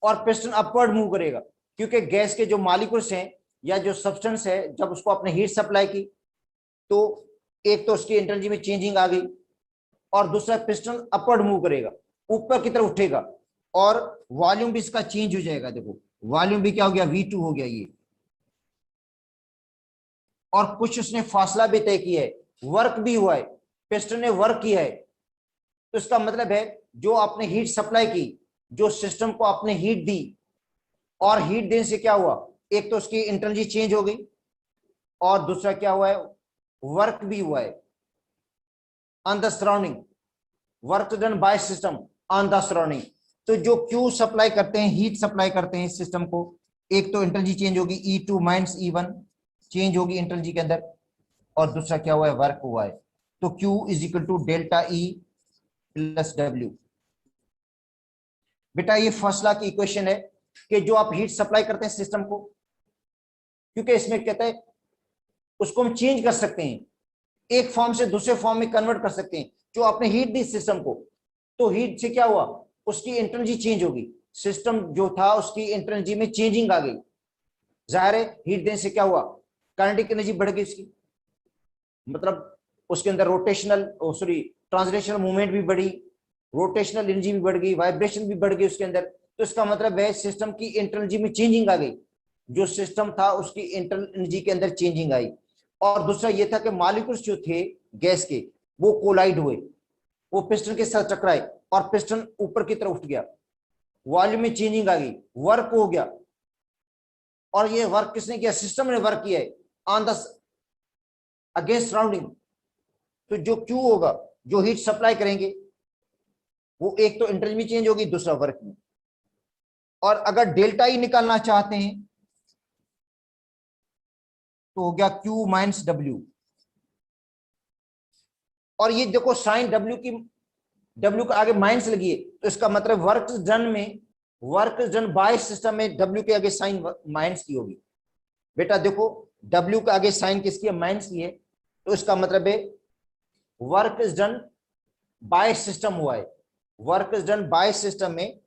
A: और पिस्टन अपवर्ड मूव करेगा, क्योंकि गैस के जो मॉलिक्यूल्स हैं या जो सब्सटेंस है, जब उसको आपने हीट सप्लाई की तो एक तो उसकी एनर्जी में चेंजिंग आ गई, और दूसरा पिस्टन अपवर्ड मूव करेगा, ऊपर की तरफ उठेगा, और वॉल्यूम भी इसका चेंज हो जाएगा। देखो वॉल्यूम भी क्या हो गया, V2 हो गया ये, और कुछ उसने फासला भी तय किया है, वर्क भी हुआ है, पिस्टन ने वर्क किया है। तो इसका मतलब है जो आपने हीट सप्लाई की, जो सिस्टम को आपने हीट दी, और हीट देने से क्या हुआ, एक तो उसकी एनर्जी चेंज हो गई, और दूसरा क्या हुआ है, वर्क भी हुआ है on the surrounding, work done by system on the surrounding. तो जो क्यू सप्लाई करते हैं, हीट सप्लाई करते हैं सिस्टम को, एक तो एनर्जी चेंज होगी E2 माइनस E1 चेंज होगी एनर्जी के अंदर, और दूसरा क्या हुआ है, वर्क हुआ है। तो Q is equal to delta E plus W। बेटा ये फर्स्ट लॉ की इक्वेशन है कि जो आप हीट सप्लाई करते हैं सिस्टम को, क्योंकि इसमें कहता है उसको हम चेंज कर सकते हैं, एक फॉर्म से दूसरे फॉर्म में कन्वर्ट कर सकते हैं। जो आपने हीट दी सिस्टम को, तो हीट से क्या हुआ, उसकी एनर्जी चेंज होगी, सिस्टम जो था उसकी एनर्जी में चेंजिंग आ गई, जाहिर है हीट देने से क्या हुआ, काइनेटिक एनर्जी बढ़ गई उसकी, मतलब उसके अंदर रोटेशनल ट्रांसलेशनल मूवमेंट भी बढ़ी, रोटेशनल एनर्जी भी बढ़ गई, वाइब्रेशन भी बढ़ गई उसके अंदर। तो इसका मतलब है सिस्टम की एनर्जी में चेंजिंग आ गई, जो सिस्टम था उसकी इंटरनल एनर्जी के अंदर चेंजिंग आई। और दूसरा ये था कि मॉलिक्यूल्स जो थे गैस के वो कोलाइड हुए, वो पिस्टन के साथ टकराए, और पिस्टन ऊपर की तरफ उठ गया, वॉल्यूम में चेंजिंग आ गई, वर्क हो गया। और ये वर्क किसने किया, सिस्टम ने वर्क किया है ऑन द अगेंस्ट सराउंडिंग। तो जो क्यू होगा, जो हीट सप्लाई करेंगे, वो एक तो एनर्जी में चेंज होगी, दूसरा वर्क में। और अगर डेल्टा ई निकालना चाहते हैं तो हो गया Q माइनस W। और ये देखो साइन W के आगे माइनस लगी है, तो इसका मतलब वर्क डन बाय सिस्टम में W के आगे साइन माइनस की होगी। बेटा देखो W के आगे साइन किसकी है, माइनस की है, तो इसका मतलब है work is done by system हुआ है, work is done by system में।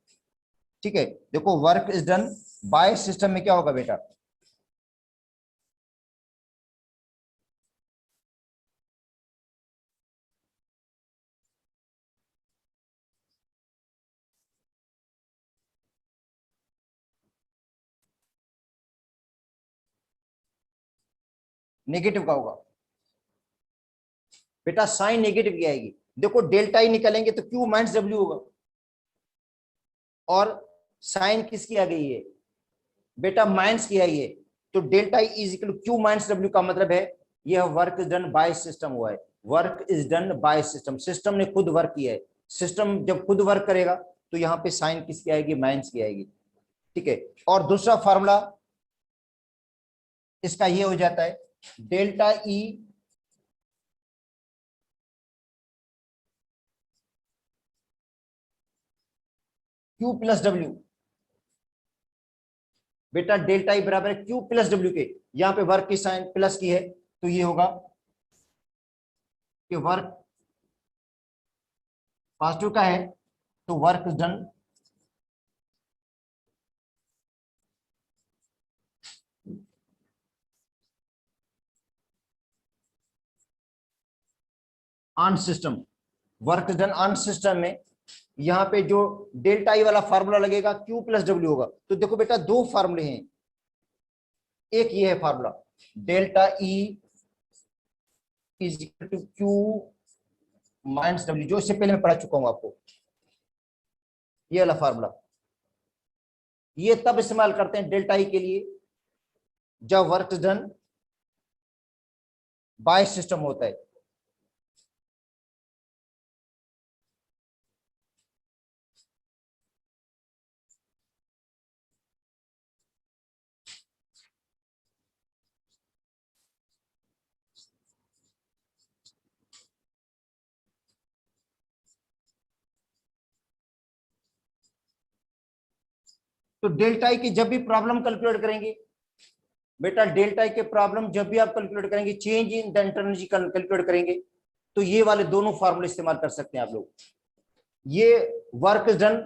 A: ठीक है, देखो work is done by system में क्या होगा बेटा, नेगेटिव का होगा बेटा, साइन नेगेटिव की आएगी। देखो डेल्टा ही निकलेंगे तो Q माइनस W होगा, और साइन किसकी आ गई है बेटा, माइनस की आई है, तो delta is equal Q minus W का मतलब है यह work is done by system हुआ है, work is done by system, system ने खुद वर्क किया है, सिस्टम जब खुद वर्क करेगा तो यहाँ पे साइन किसकी आएगी, माइनस की आएगी, ठीक है। और दूसरा फार्मूला इसका ये हो जाता है delta E Q plus W. बेटा डेल्टा ई बराबर है क्यू प्लस डब्ल्यू के, यहां पे वर्क की साइन प्लस की है तो ये होगा कि वर्क पॉजिटिव का है तो work done on system, work done on system में यहां पे जो डेल्टा ई वाला फार्मूला लगेगा क्यू प्लस डब्ल्यू होगा। तो देखो बेटा दो फार्मूले हैं, एक ये है formula delta E is equal to Q minus W, जो इससे पहले मैं पढ़ा चुका हूं आपको, ये वाला फार्मूला। ये तब इस्तेमाल करते हैं डेल्टा ई के लिए जब वर्क डन बाय सिस्टम होता है। तो डेल्टा ई की जब भी प्रॉब्लम कैलकुलेट करेंगे बेटा, डेल्टा ई के प्रॉब्लम जब भी आप कैलकुलेट करेंगे, change in the internal energy calculate करेंगे, तो ये वाले दोनों फार्मूले इस्तेमाल कर सकते हैं आप लोग। ये वर्क डन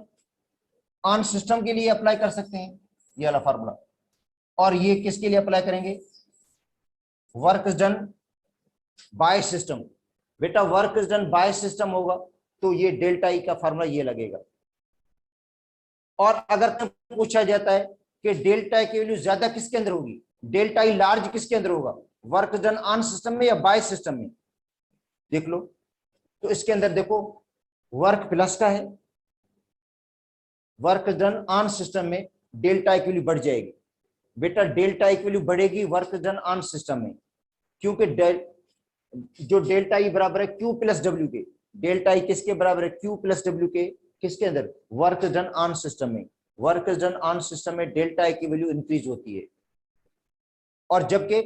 A: ऑन सिस्टम के लिए अप्लाई कर सकते हैं ये वाला फार्मूला, और ये किसके लिए अप्लाई करेंगे, वर्क डन बाय सिस्टम। बेटा वर्क डन बाय सिस्टम होगा तो ये डेल्टा ई का फार्मूला ये लगेगा। और अगर पूछा जाता है कि डेल्टा ई की वैल्यू ज्यादा किसके अंदर होगी, डेल्टा ई लार्ज किसके अंदर होगा, वर्क डन ऑन सिस्टम में या बाय सिस्टम में, देख लो। तो इसके अंदर देखो वर्क प्लस का है, वर्क डन ऑन सिस्टम में डेल्टा ई की वैल्यू बढ़ जाएगी। बेटा डेल्टा ई की वैल्यू बढ़ेगी वर्क डन ऑन सिस्टम में, क्योंकि जो डेल्टा ई बराबर है क्यू प्लस डब्ल्यू के, डेल्टा ई किसके बराबर है, क्यू प्लस डब्ल्यू के, किसके अंदर, वर्क डन ऑन सिस्टम में। वर्क डन ऑन सिस्टम में डेल्टा ई की वैल्यू इंक्रीज होती है, और जबकि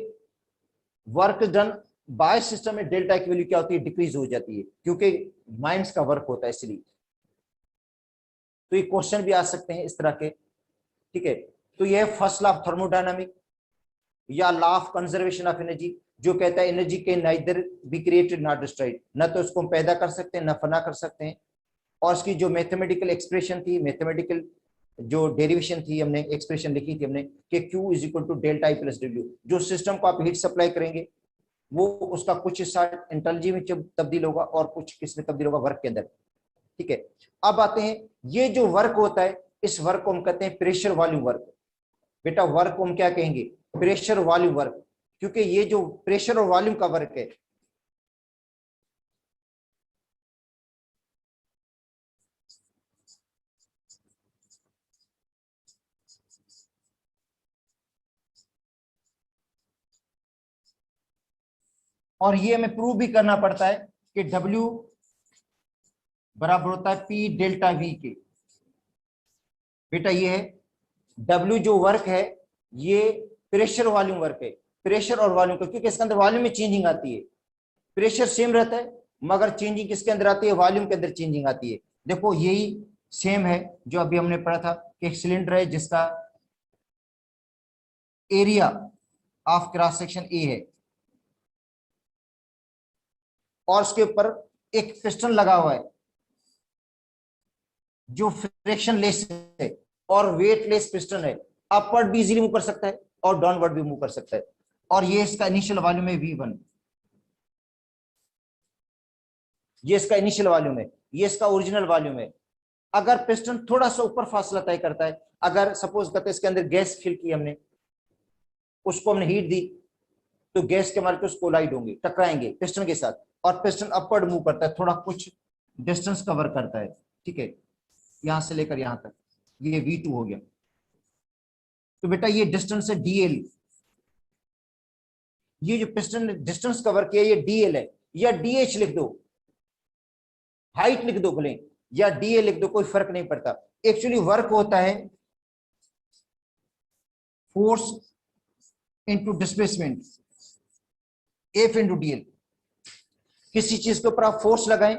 A: वर्क डन बाय सिस्टम में डेल्टा ई की वैल्यू क्या होती है, डिक्रीज हो जाती है, क्योंकि माइनस का वर्क होता है इसलिए। तो ये क्वेश्चन भी आ सकते हैं इस तरह के, ठीक है। तो ये फर्स्ट लॉ ऑफ थर्मोडायनामिक या law of conservation of energy, जो कहता है energy can neither be created not destroyed, न तो उसको हम पैदा कर सकते हैं न फना कर सकते हैं। और इसकी जो मैथमेटिकल एक्सप्रेशन थी, मैथमेटिकल जो डेरिवेशन थी, हमने एक्सप्रेशन लिखी थी हमने कि Q is equal to delta E plus W. जो सिस्टम को आप हीट सप्लाई करेंगे वो उसका कुछ हिस्सा एनर्जी में तब्दील होगा और कुछ किस में तब्दील होगा, वर्क के अंदर, ठीक है। अब आते हैं, ये जो वर्क होता है इस वर्क को हम कहते हैं प्रेशर वॉल्यूम वर्क। बेटा वर्क को हम क्या कहेंगे, प्रेशर वॉल्यूम वर्क, क्योंकि ये जो प्रेशर और वॉल्यूम का वर्क है, और ये हमें प्रूव भी करना पड़ता है कि W बराबर होता है P डेल्टा V के। बेटा ये है W जो वर्क है ये प्रेशर वॉल्यूम वर्क है, प्रेशर और वॉल्यूम का, क्योंकि इसके अंदर वॉल्यूम में चेंजिंग आती है। प्रेशर सेम रहता है मगर चेंजिंग किसके अंदर आती है, वॉल्यूम के अंदर चेंजिंग आती है। देखो यही सेम है जो अभी हमने पढ़ा था कि एक सिलेंडर है जिसका area of cross section A है और उसके ऊपर एक पिस्टन लगा हुआ है जो फ्रिक्शन लेस है और वेटलेस पिस्टन है, अपवर्ड भी इजीली मूव कर सकता है और डाउनवर्ड भी मूव कर सकता है। और ये इसका इनिशियल वॉल्यूम है V1, ये इसका इनिशियल वॉल्यूम है, ये इसका ओरिजिनल वॉल्यूम है। अगर पिस्टन थोड़ा सा ऊपर फासला तय करता है, अगर सपोज करते इसके अंदर गैस फिल की हमने, उसको हमने हीट दी, तो गैस के मार्के उसको कोलाइड होंगे, टकराएंगे पिस्टन के साथ, और पिस्टन अपवर्ड मूव करता है, थोड़ा कुछ डिस्टेंस कवर करता है, ठीक है, यहां से लेकर यहां तक, ये V2 हो गया। तो बेटा ये डिस्टेंस है DL, ये जो पिस्टन ने डिस्टेंस कवर किया ये DL है, या DH लिख दो, हाइट लिख दो भले, या डीए लिख दो, कोई फर्क नहीं पड़ता। एक्चुअली वर्क होता है force into displacement, F into DL. किसी चीज के ऊपर आप फोर्स लगाएं,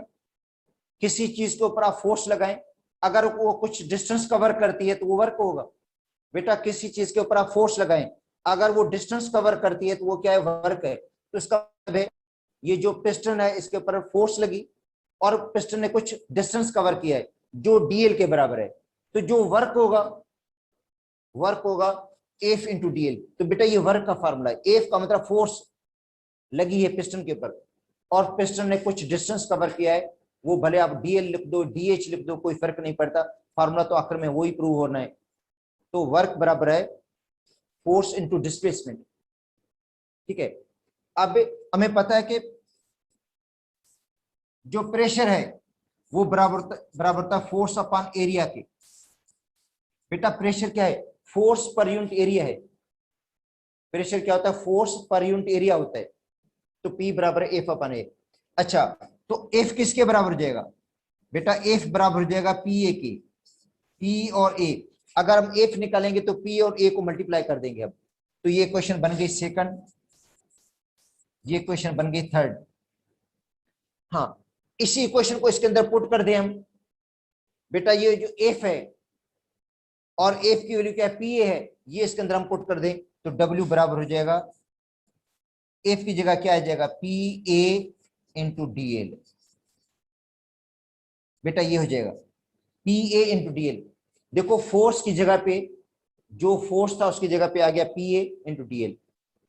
A: किसी चीज के ऊपर आप फोर्स लगाएं, अगर वो कुछ डिस्टेंस कवर करती है तो वो वर्क होगा। बेटा किसी चीज के ऊपर आप फोर्स लगाएं, अगर वो डिस्टेंस कवर करती है तो वो क्या है, वर्क है। तो इसका मतलब है ये जो पिस्टन है इसके ऊपर फोर्स लगी और पिस्टन ने कुछ डिस्टेंस कवर किया है जो डीएल के बराबर है, तो जो वर्क होगा, वर्क होगा एफ इंटू डीएल। तो बेटा ये वर्क का फार्मूला है। एफ का मतलब फोर्स लगी है पिस्टन के ऊपर और पिस्टन ने कुछ डिस्टेंस कवर किया है, वो भले आप डीएल लिख दो, डीएच लिख दो, कोई फर्क नहीं पड़ता, फार्मूला तो आखिर में वही प्रूव होना है। तो वर्क बराबर है फोर्स इंटू डिस्प्लेसमेंट। ठीक है, अब हमें पता है कि जो प्रेशर है वो बराबर था फोर्स अपॉन एरिया के। बेटा प्रेशर क्या है, फोर्स पर यूनिट एरिया है। प्रेशर क्या होता है, फोर्स पर यूनिट एरिया होता है। तो P बराबर है एफ अपन ए। अच्छा, तो F किसके बराबर हो जाएगा, बेटा F बराबर हो जाएगा पी ए के। P और A, अगर हम F निकालेंगे तो P और A को मल्टीप्लाई कर देंगे। अब तो ये क्वेश्चन बन गई सेकंड, ये क्वेश्चन बन गई थर्ड। हाँ, इसी क्वेश्चन को इसके अंदर पुट कर दें हम। बेटा ये जो F है और F की वैल्यू क्या है, PA है, ये इसके अंदर हम पुट कर दें तो W बराबर हो जाएगा, F की जगह क्या आ जाएगा, PA इंटू DL। बेटा ये हो जाएगा PA इंटू DL। देखो फोर्स की जगह पे, जो फोर्स था उसकी जगह पे आ गया PA इंटू DL।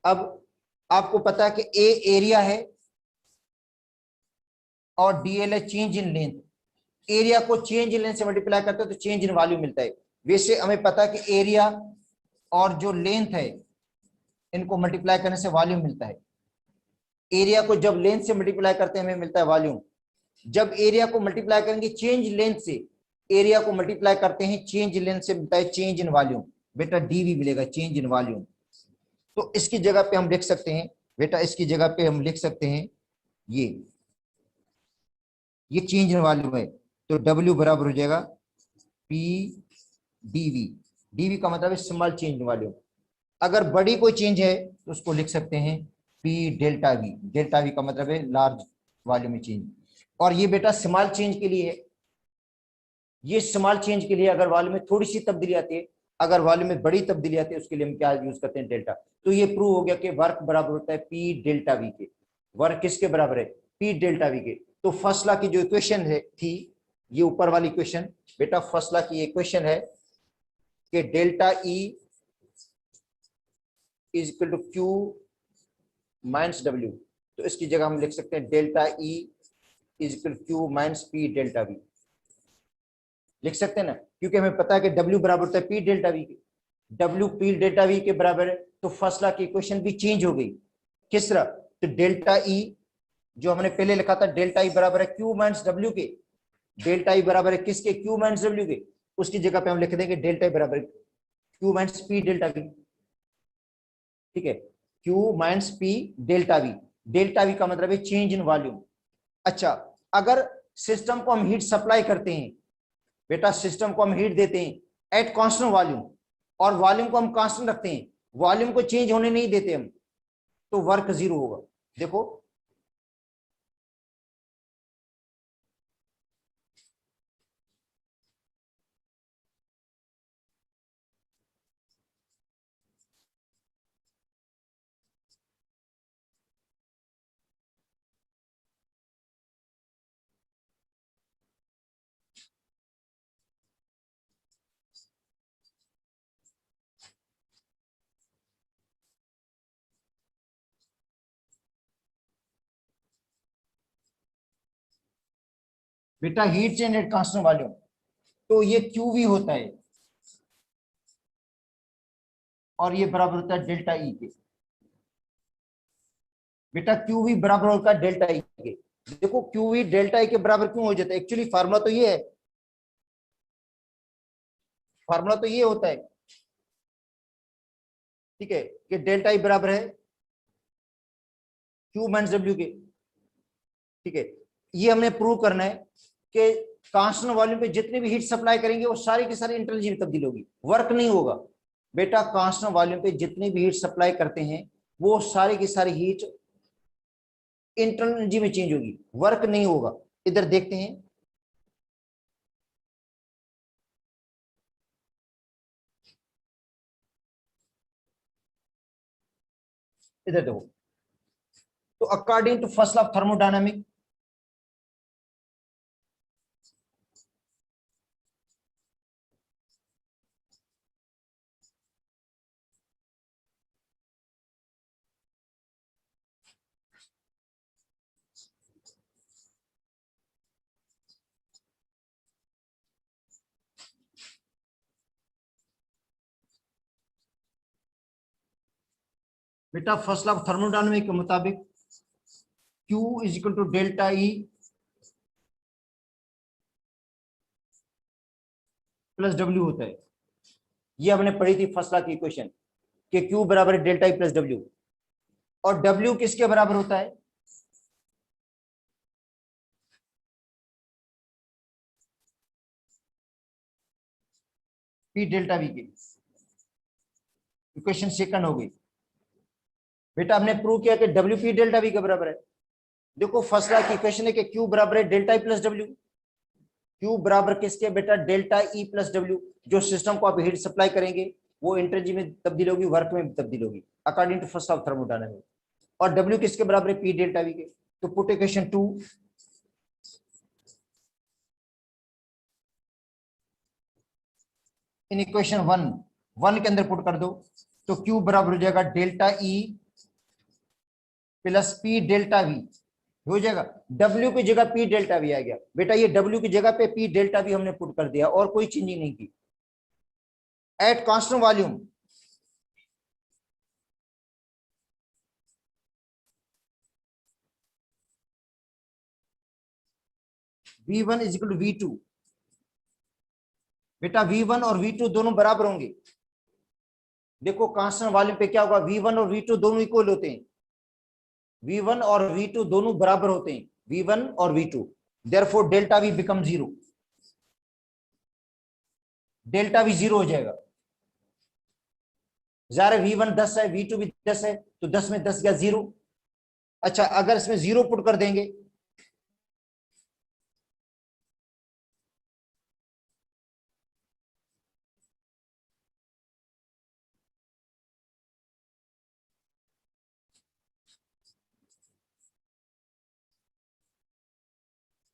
A: अब आपको पता है कि A एरिया है और DL है चेंज इन लेंथ। एरिया को चेंज इन लेंथ से मल्टीप्लाई करते हैं तो चेंज इन वॉल्यूम मिलता है। वैसे हमें पता है कि एरिया और जो लेंथ है इनको मल्टीप्लाई करने से वॉल्यूम मिलता है। एरिया को जब लेंथ से मल्टीप्लाई करते हैं हमें मिलता है वॉल्यूम। जब एरिया को मल्टीप्लाई करेंगे चेंज लेंथ से, एरिया को मल्टीप्लाई करते हैं चेंज लेंथ से, मिलता है चेंज इन वॉल्यूम। बेटा डीवी मिलेगा, चेंज इन वॉल्यूम। तो इसकी जगह पे हम लिख सकते हैं, बेटा इसकी जगह पे हम लिख सकते हैं ये चेंज इन वॉल्यूम है। तो डब्ल्यू बराबर हो जाएगा पी डीवी। डीवी का मतलब है स्मॉल चेंज इन वॉल्यूम। अगर बड़ी कोई चेंज है तो उसको लिख सकते हैं P delta we. Delta we का मतलब है लार्ज वॉल्यूम में चेंज। और ये बेटा स्मॉल चेंज के लिए है, ये स्मॉल चेंज के लिए। अगर वॉल्यूम में थोड़ी सी तब्दीली आती है, अगर वॉल्यूम में बड़ी तब्दीली आती है, उसके लिए हम क्या यूज करते हैं, डेल्टा। तो ये प्रूव हो गया कि वर्क बराबर होता है पी डेल्टा वी के। वर्क किसके बराबर है, पी डेल्टा वी के। तो फर्स्ट लॉ की जो इक्वेशन है थी, ये ऊपर वाली इक्वेशन, बेटा फर्स्ट लॉ की इक्वेशन है कि delta E is equal to Q minus W. तो इसकी जगह हम लिख सकते हैं delta E is equal to Q minus P delta V. लिख सकते हैं ना, क्योंकि हमें पता है कि W बराबर होता है P डेल्टा V के। W P डेल्टा V के बराबर है, तो फर्स्ट लॉ की इक्वेशन भी चेंज हो गई। किस तरह, तो डेल्टा E जो हमने पहले लिखा था, डेल्टा E बराबर है Q माइनस W के। डेल्टा E बराबर है किसके, Q माइनस W के। उसकी जगह पे हम लिख देंगे डेल्टा E बराबर Q minus P delta V। ठीक है, Q minus P delta V। Delta V का मतलब है चेंज इन वॉल्यूम। अच्छा, अगर सिस्टम को हम हीट सप्लाई करते हैं, बेटा सिस्टम को हम हीट देते हैं एट कांस्टेंट वॉल्यूम, और वॉल्यूम को हम कांस्टेंट रखते हैं, वॉल्यूम को चेंज होने नहीं देते हम, तो वर्क जीरो होगा। देखो बेटा heat change at constant volume, तो ये क्यूवी होता है और ये बराबर होता है डेल्टा ई के। बेटा क्यूवी बराबर होता है डेल्टा ई के। देखो क्यूवी डेल्टा ई के बराबर क्यों हो जाता है, एक्चुअली फार्मूला तो ये है, फार्मूला तो ये होता है, ठीक है, कि डेल्टा ई बराबर है क्यू माइनस डब्ल्यू के। ठीक है, ये हमें प्रूव करना है कि कांस्टेंट वॉल्यूम पे जितनी भी हीट सप्लाई करेंगे वो सारी की सारी इंटरनल एनर्जी में तब्दील होगी, वर्क नहीं होगा। बेटा कांस्टेंट वॉल्यूम पे जितनी भी हीट सप्लाई करते हैं वो सारी की सारी हीट इंटरनल एनर्जी में चेंज होगी, वर्क नहीं होगा। इधर देखते हैं, इधर देखो। तो according to first law of thermodynamic, बेटा फर्स्ट लॉ ऑफ थर्मोडायनामिक के मुताबिक Q is equal to delta E plus W होता है। ये हमने पढ़ी थी फर्स्ट लॉ की इक्वेशन कि Q बराबर है डेल्टा ई प्लस डब्ल्यू, और W किसके बराबर होता है? P डेल्टा V के। इक्वेशन सेकंड हो गई। बेटा हमने प्रूव किया कि W P डेल्टा V के बराबर है। देखो फर्स्ट लॉ की इक्वेशन है कि Q बराबर है delta E plus W. Q बराबर किसके बेटा? Delta E plus W. जो सिस्टम को आप हीट सप्लाई करेंगे वो एनर्जी में तब्दील होगी, वर्क में तब्दील होगी, according to first law of thermodynamics. और W किसके बराबर है? P डेल्टा V के। तो पुट इक्वेशन 2 इन इक्वेशन 1 के अंदर पुट कर दो, तो Q बराबर हो जाएगा delta E plus P delta V हो जाएगा। W की जगह P डेल्टा V आ गया। बेटा ये W की जगह पे P डेल्टा V हमने पुट कर दिया और कोई चेंजिंग नहीं की। At constant volume V1 is equal to V2। बेटा V1 और V2 दोनों बराबर होंगे। देखो कांस्टेंट वॉल्यूम पे क्या होगा? V1 और V2 दोनों इक्वल होते हैं। V1 और V2 दोनों बराबर होते हैं, V1 और V2। Therefore delta V become 0। Delta V 0 हो जाएगा। ज़ाहिर है V1 10 है, V2 भी 10 है, तो 10 में 10 गया 0। अच्छा अगर इसमें 0 पुट कर देंगे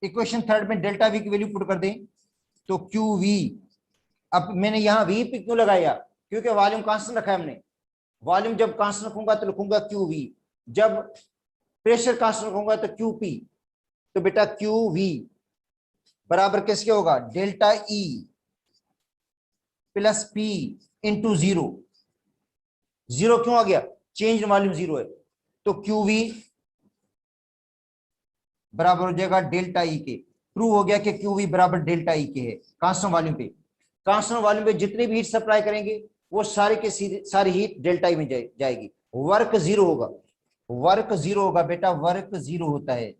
A: इक्वेशन थर्ड में डेल्टा V की वैल्यू पुट कर दें तो QV। अब मैंने यहां V पे क्यों लगाया? क्योंकि वॉल्यूम कांस्टेंट रखा है हमने। वॉल्यूम जब कांस्टेंट रखूंगा तो लिखूंगा QV, जब प्रेशर कांस्टेंट रखूंगा तो QP। तो बेटा QV बराबर किसके होगा? Delta E plus P into 0। 0 क्यों आ गया? चेंज वॉल्यूम 0 है। तो QV बराबर हो जाएगा डेल्टा ई के। प्रूव हो गया कि QV बराबर डेल्टा ई के है कांस्टेंट वॉल्यूम पे। कांस्टेंट वॉल्यूम पे जितनी भी हीट सप्लाई करेंगे वो सारी के सारी हीट डेल्टा ई में जाएगी, वर्क 0 होगा। वर्क 0 होगा बेटा, वर्क 0 होता है।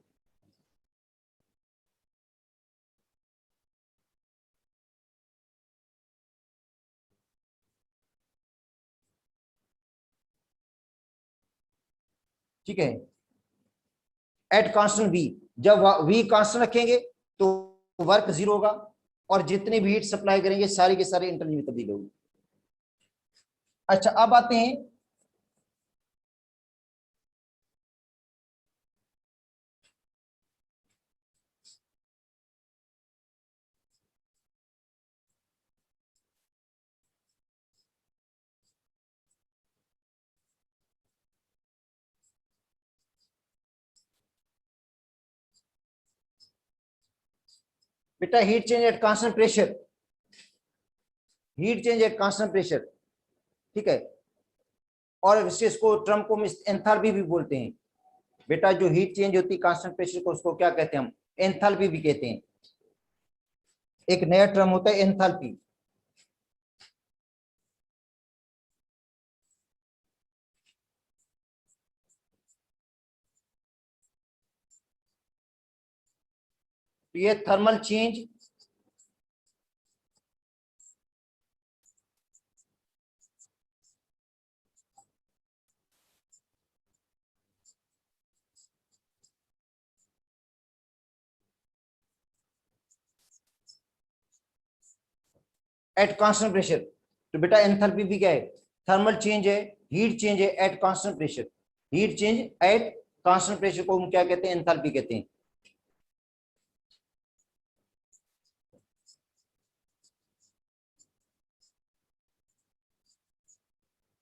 A: ठीक है। एट कांस्टेंट V, जब V कांस्टेंट रखेंगे तो वर्क 0 होगा और जितनी भी हीट सप्लाई करेंगे सारी के सारी इंटरनल में तब्दील होगी। अच्छा अब आते हैं बेटा heat change at constant pressure. Heat change at constant pressure, ठीक है। और इसको टर्म को एंथैल्पी भी बोलते हैं। बेटा जो हीट चेंज होती है कांस्टेंट प्रेशर को, उसको क्या कहते हैं हम? एंथैल्पी भी कहते हैं। एक नया टर्म होता है एंथैल्पी। तो ये thermal change at constant pressure. तो बेटा एंथैल्पी भी क्या है, थर्मल चेंज है, हीट चेंज है eight constant pressure. Heat change at constant pressure को हम क्या कहते हैं, एंथैल्पी कहते हैं।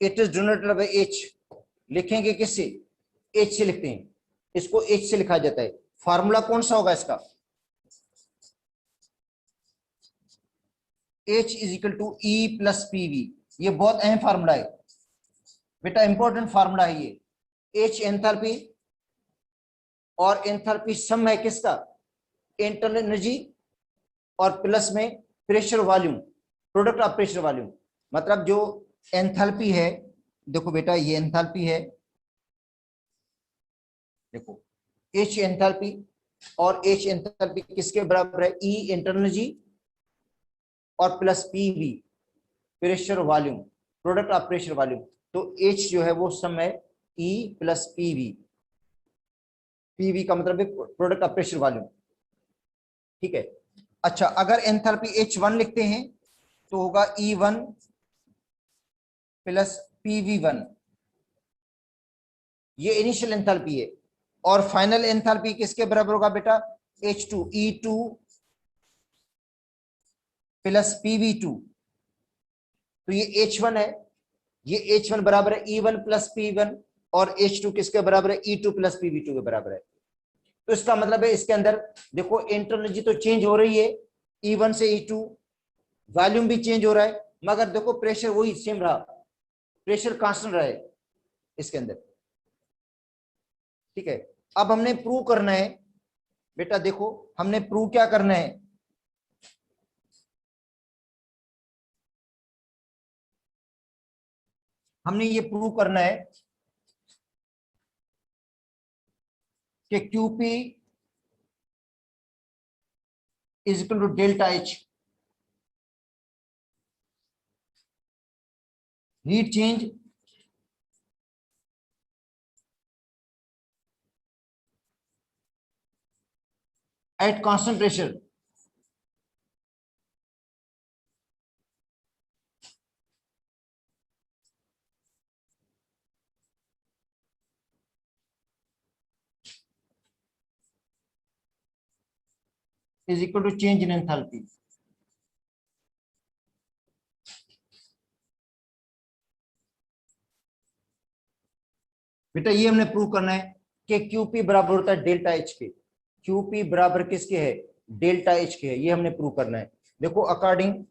A: It is denoted by H, लिखेंगे किससे, एच से लिखते हैं, इसको एच से लिखा जाता है। फार्मूला कौन सा होगा इसका, H is equal to E plus PV. ये बहुत अहम फार्मूला है बेटा, इंपॉर्टेंट फार्मूला है ये। H एंथैल्पी और एंथैल्पी सम है किसका, इंटरनल एनर्जी और प्लस में pressure volume, product of pressure volume. मतलब जो एंथैल्पी है, देखो बेटा ये एंथैल्पी है, देखो H एंथैल्पी, और H एंथैल्पी किसके बराबर है, E इंटरनल एनर्जी और plus PV pressure volume, product of pressure volume. तो H जो है वो सम है E प्लस पीवी, पीवी का मतलब है प्रोडक्ट ऑफ प्रेशर वॉल्यूम, ठीक है। अच्छा, अगर एंथैल्पी H1 लिखते हैं तो होगा E1 प्लस PV1, ये इनिशियल एंथैल्पी है। और फाइनल एंथैल्पी किसके बराबर होगा बेटा, H2 E2 प्लस PV2। तो ये H1 है, ये H1 बराबर है E1 प्लस P1, और H2 किसके बराबर है, E2 प्लस PV2 के बराबर है। तो इसका मतलब है इसके अंदर देखो इंटरनल एनर्जी तो चेंज हो रही है E1 से E2, वॉल्यूम भी चेंज हो रहा है, मगर देखो प्रेशर वही सेम रहा, प्रेशर कांस्टेंट रहा है इसके अंदर, ठीक है। अब हमने प्रूव करना है बेटा, देखो हमने प्रूव क्या करना है, हमने ये प्रूव करना है कि QP is equal to delta H, heat change at constant pressure is equal to change in enthalpy. बेटा ये हमने प्रूव करना है कि QP बराबर होता है डेल्टा H के, QP बराबर किसके है, डेल्टा H के है, ये हमने प्रूव करना है। देखो अकॉर्डिंग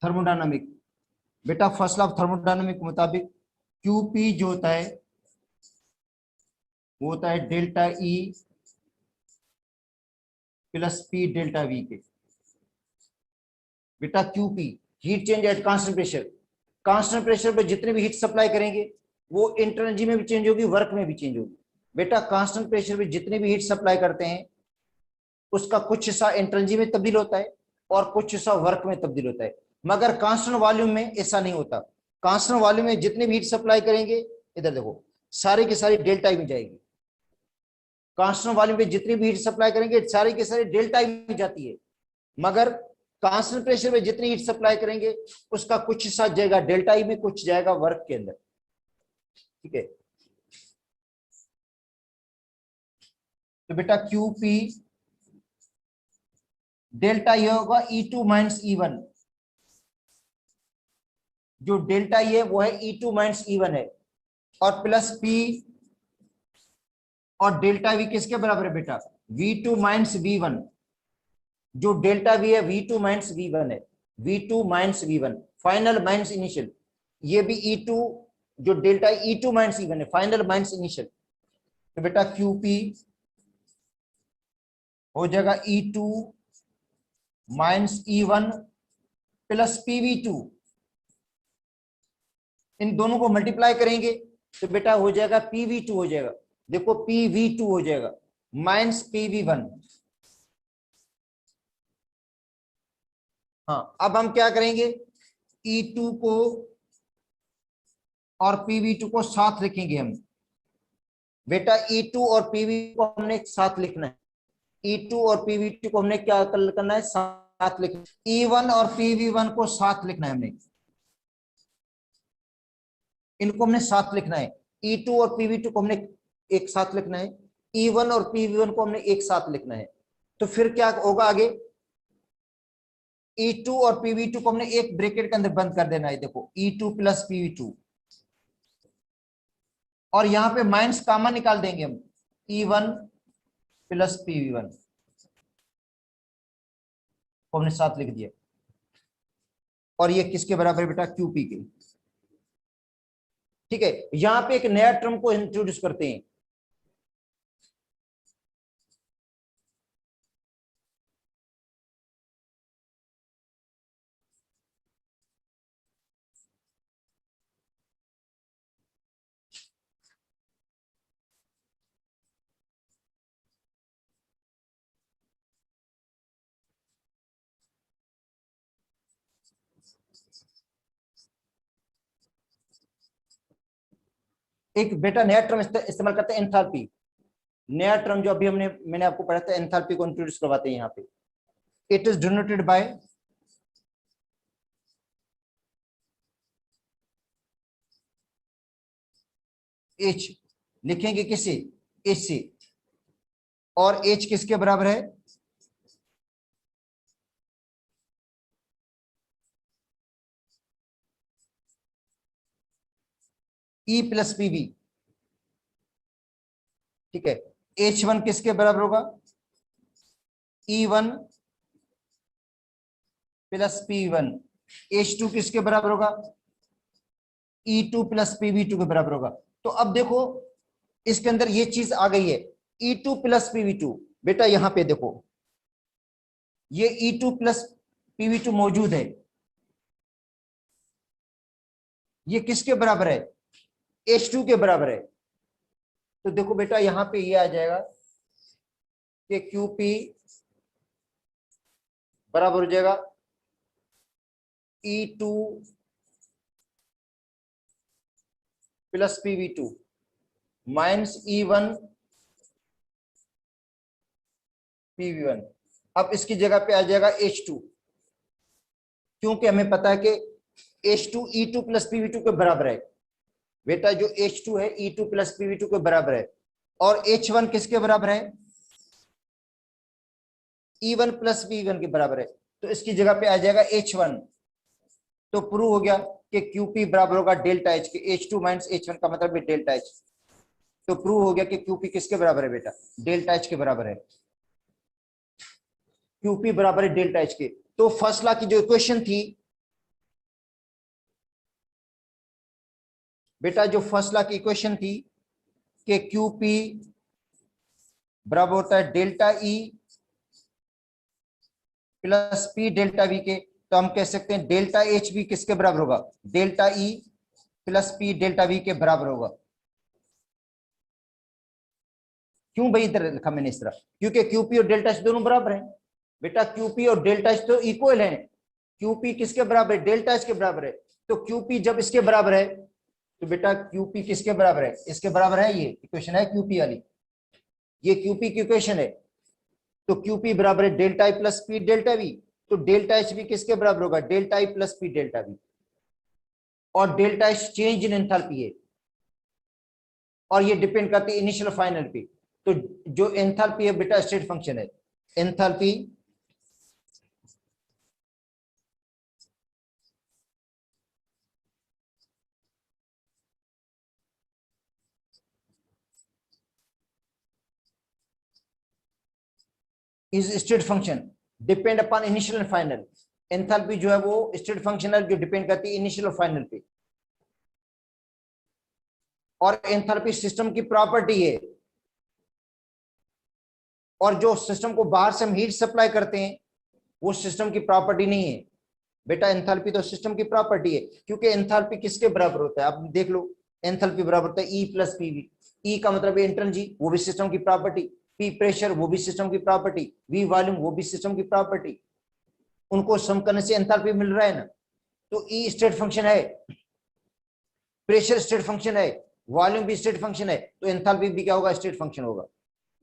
A: थर्मोडायनामिक, बेटा फर्स्ट लॉ ऑफ थर्मोडायनामिक के मुताबिक QP जो होता है वो होता है delta E plus P delta V के। बेटा QP heat change at constant pressure, constant pressure पर जितने भी हीट सप्लाई करेंगे वो इंटरनल एनर्जी में भी चेंज होगी, वर्क में भी चेंज होगी। बेटा कांस्टेंट प्रेशर पे जितने भी हीट सप्लाई करते हैं उसका कुछ हिस्सा इंटरनल एनर्जी में तब्दील होता है और कुछ हिस्सा वर्क में तब्दील होता है, मगर कांस्टेंट वॉल्यूम में ऐसा नहीं होता। कांस्टेंट वॉल्यूम में जितने भी हीट सप्लाई करेंगे, इधर देखो सारी की सारी डेल्टा में जाएगी, कांस्टेंट वॉल्यूम पे जितनी भी हीट सप्लाई करेंगे सारी की सारी डेल्टा में जाती है, मगर कांस्टेंट प्रेशर में जितनी हीट सप्लाई करेंगे उसका कुछ हिस्सा जाएगा डेल्टा में, कुछ जाएगा वर्क के अंदर, ठीक है। तो बेटा QP डेल्टा ये होगा E2 माइनस E1, जो डेल्टा ये वो है E2 माइनस E1 है, और प्लस P और डेल्टा V किसके बराबर है बेटा, V2 माइनस V1, जो डेल्टा V है V2 माइनस V1 है, V2 minus V1 final minus initial, ये भी E2 जो डेल्टा E2 माइनस E1 है, फाइनल माइनस इनिशियल। तो बेटा QP हो जाएगा E2 minus E1 plus PV2, इन दोनों को मल्टीप्लाई करेंगे तो बेटा हो जाएगा PV2 हो जाएगा, देखो PV2 हो जाएगा, माइनस PV1। हाँ, अब हम क्या करेंगे, E2 को और PV2 को साथ लिखेंगे हम। बेटा E2 और PV को हमने साथ लिखना है, E2 और PV2 को हमने क्या करना है, साथ लिखना है। E1 और PV1 को साथ लिखना है हमने, इनको हमने साथ लिखना है। E2 और PV2 को हमने एक साथ लिखना है, E1 और PV1 को हमने एक साथ लिखना है। तो फिर क्या होगा आगे, E2 और PV2 को हमने एक ब्रैकेट के अंदर बंद कर देना है। देखो E2 प्लस PV2, और यहां पे माइनस कॉमन निकाल देंगे हम, E1 प्लस PV1 को हमने साथ लिख दिया। और ये किसके बराबर है बेटा, QP के। ठीक है, यहां पे एक नया टर्म को इंट्रोड्यूस करते हैं। एक बेटा नया टर्म इस्तेमाल करते हैं, एंथैल्पी। नया टर्म जो अभी मैंने आपको पढ़ा था, एंथैल्पी को इंट्रोड्यूस करवाते हैं यहाँ पे। It is denoted by H, लिखेंगे किसे, H से। और H किसके बराबर है, E प्लस PV। ठीक है, H1 किसके बराबर होगा, E1 प्लस PV1। H2 किसके बराबर होगा, E2 प्लस PV2 के बराबर होगा। तो अब देखो इसके अंदर ये चीज आ गई है, E2 प्लस PV2। बेटा यहां पे देखो, ये E2 प्लस PV2 मौजूद है, ये किसके बराबर है, H2 के बराबर है। तो देखो बेटा यहां पे ये आ जाएगा कि QP बराबर हो जाएगा E2 plus PV2 minus E1 PV1। अब इसकी जगह पे आ जाएगा H2, क्योंकि हमें पता है कि H2 E2 प्लस PV2 के बराबर है। बेटा जो H2 है E2 प्लस PV2 के बराबर है, और H1 किसके बराबर है, E1 प्लस PV1 के बराबर है। तो इसकी जगह पे आ जाएगा H1। तो प्रूव हो गया कि QP बराबर होगा डेल्टा H के। H2 माइनस H1 का मतलब है डेल्टा H। तो प्रूव हो गया कि QP किसके बराबर है बेटा, डेल्टा H के बराबर है। QP बराबर है डेल्टा H के। तो फर्स्ट लॉ की जो इक्वेशन थी बेटा, जो फर्स्ट लॉ की इक्वेशन थी कि QP बराबर होता है delta E plus P delta V के, तो हम कह सकते हैं डेल्टा H भी किसके बराबर होगा, delta E plus P delta V के बराबर होगा। क्यों भाई इधर लिखा मैंने इस तरह, क्योंकि QP और डेल्टा H दोनों बराबर हैं। बेटा QP और डेल्टा H तो इक्वल हैं। QP किसके बराबर है, डेल्टा H के बराबर है। तो QP जब इसके बराबर है तो बेटा QP किसके बराबर है, इसके बराबर है। ये इक्वेशन है QP वाली, ये QP की इक्वेशन है। तो QP बराबर है delta I plus P delta V। तो डेल्टा H भी किसके बराबर होगा, delta I plus P delta V। और delta H change in enthalpy है, और ये डिपेंड करती है इनिशियल और फाइनल पे। तो जो एंथैल्पी है बेटा स्टेट फंक्शन है। Enthalpy is state function depend upon initial and final. Enthalpy जो है वो स्टेट फंक्शन है जो डिपेंड करती है इनिशियल और फाइनल पे। और एंथैल्पी सिस्टम की प्रॉपर्टी है, और जो सिस्टम को बाहर से हम हीट सप्लाई करते हैं वो सिस्टम की प्रॉपर्टी नहीं है। बेटा एंथैल्पी तो सिस्टम की प्रॉपर्टी है, क्योंकि एंथैल्पी किसके बराबर होता है, आप देख लो। एंथैल्पी बराबर होता है E प्लस PV। E का मतलब है इंटर्नल जी, वो भी सिस्टम की प्रॉपर्टी। पी प्रेशर वो भी सिस्टम की प्रॉपर्टी, वी वॉल्यूम वो भी सिस्टम की प्रॉपर्टी, उनको सम करने से एंथैल्पी मिल रहा है ना। तो ई स्टेट फंक्शन है, प्रेशर स्टेट फंक्शन है, वॉल्यूम भी स्टेट फंक्शन है, तो एंथैल्पी भी क्या होगा, स्टेट फंक्शन होगा।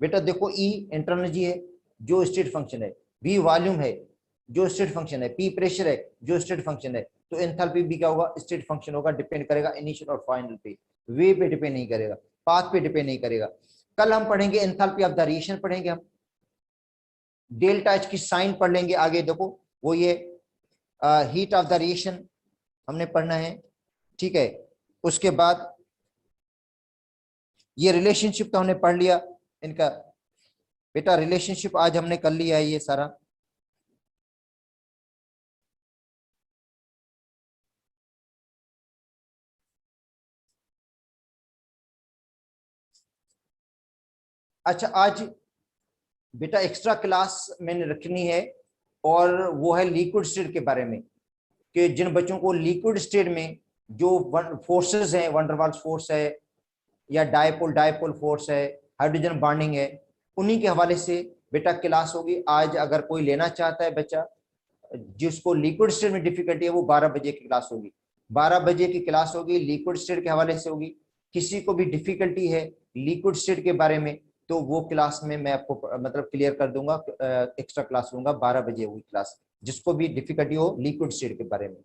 A: बेटा देखो ई इंटरनल एनर्जी है जो स्टेट फंक्शन है, वी वॉल्यूम है जो स्टेट फंक्शन है, पी प्रेशर है जो स्टेट फंक्शन है, तो एंथैल्पी भी क्या होगा, स्टेट फंक्शन होगा। डिपेंड करेगा इनिशियल और फाइनल पे, वे पे डिपेंड नहीं करेगा, पाथ पे डिपेंड नहीं करेगा। कल हम पढ़ेंगे एंथैल्पी ऑफ द रिएक्शन पढ़ेंगे हम, डेल्टा एच की साइन पढ़ लेंगे आगे, देखो वो ये हीट ऑफ द रिएक्शन हमने पढ़ना है, ठीक है। उसके बाद ये रिलेशनशिप तो हमने पढ़ लिया इनका, बेटा रिलेशनशिप आज हमने कर लिया है ये सारा। अच्छा आज बेटा एक्स्ट्रा क्लास मैंने रखनी है, और वो है लिक्विड स्टेट के बारे में, कि जिन बच्चों को लिक्विड स्टेट में जो फोर्सेस हैं, वंडरवाल्स फोर्स है या डायपोल डायपोल फोर्स है, हाइड्रोजन बॉन्डिंग है, उन्हीं के हवाले से बेटा क्लास होगी आज। अगर कोई लेना चाहता है बच्चा जिसको लिक्विड स्टेट में डिफिकल्टी है, वो 12 बजे की क्लास होगी, 12 बजे की क्लास होगी, लिक्विड स्टेट के हवाले से होगी। किसी को भी डिफिकल्टी है लिक्विड स्टेट के बारे में, तो वो क्लास में मैं आपको मतलब क्लियर कर दूंगा, एक्स्ट्रा क्लास लूंगा, 12 बजे हुई क्लास, जिसको भी डिफिकल्टी हो लिक्विड स्टेट के बारे में।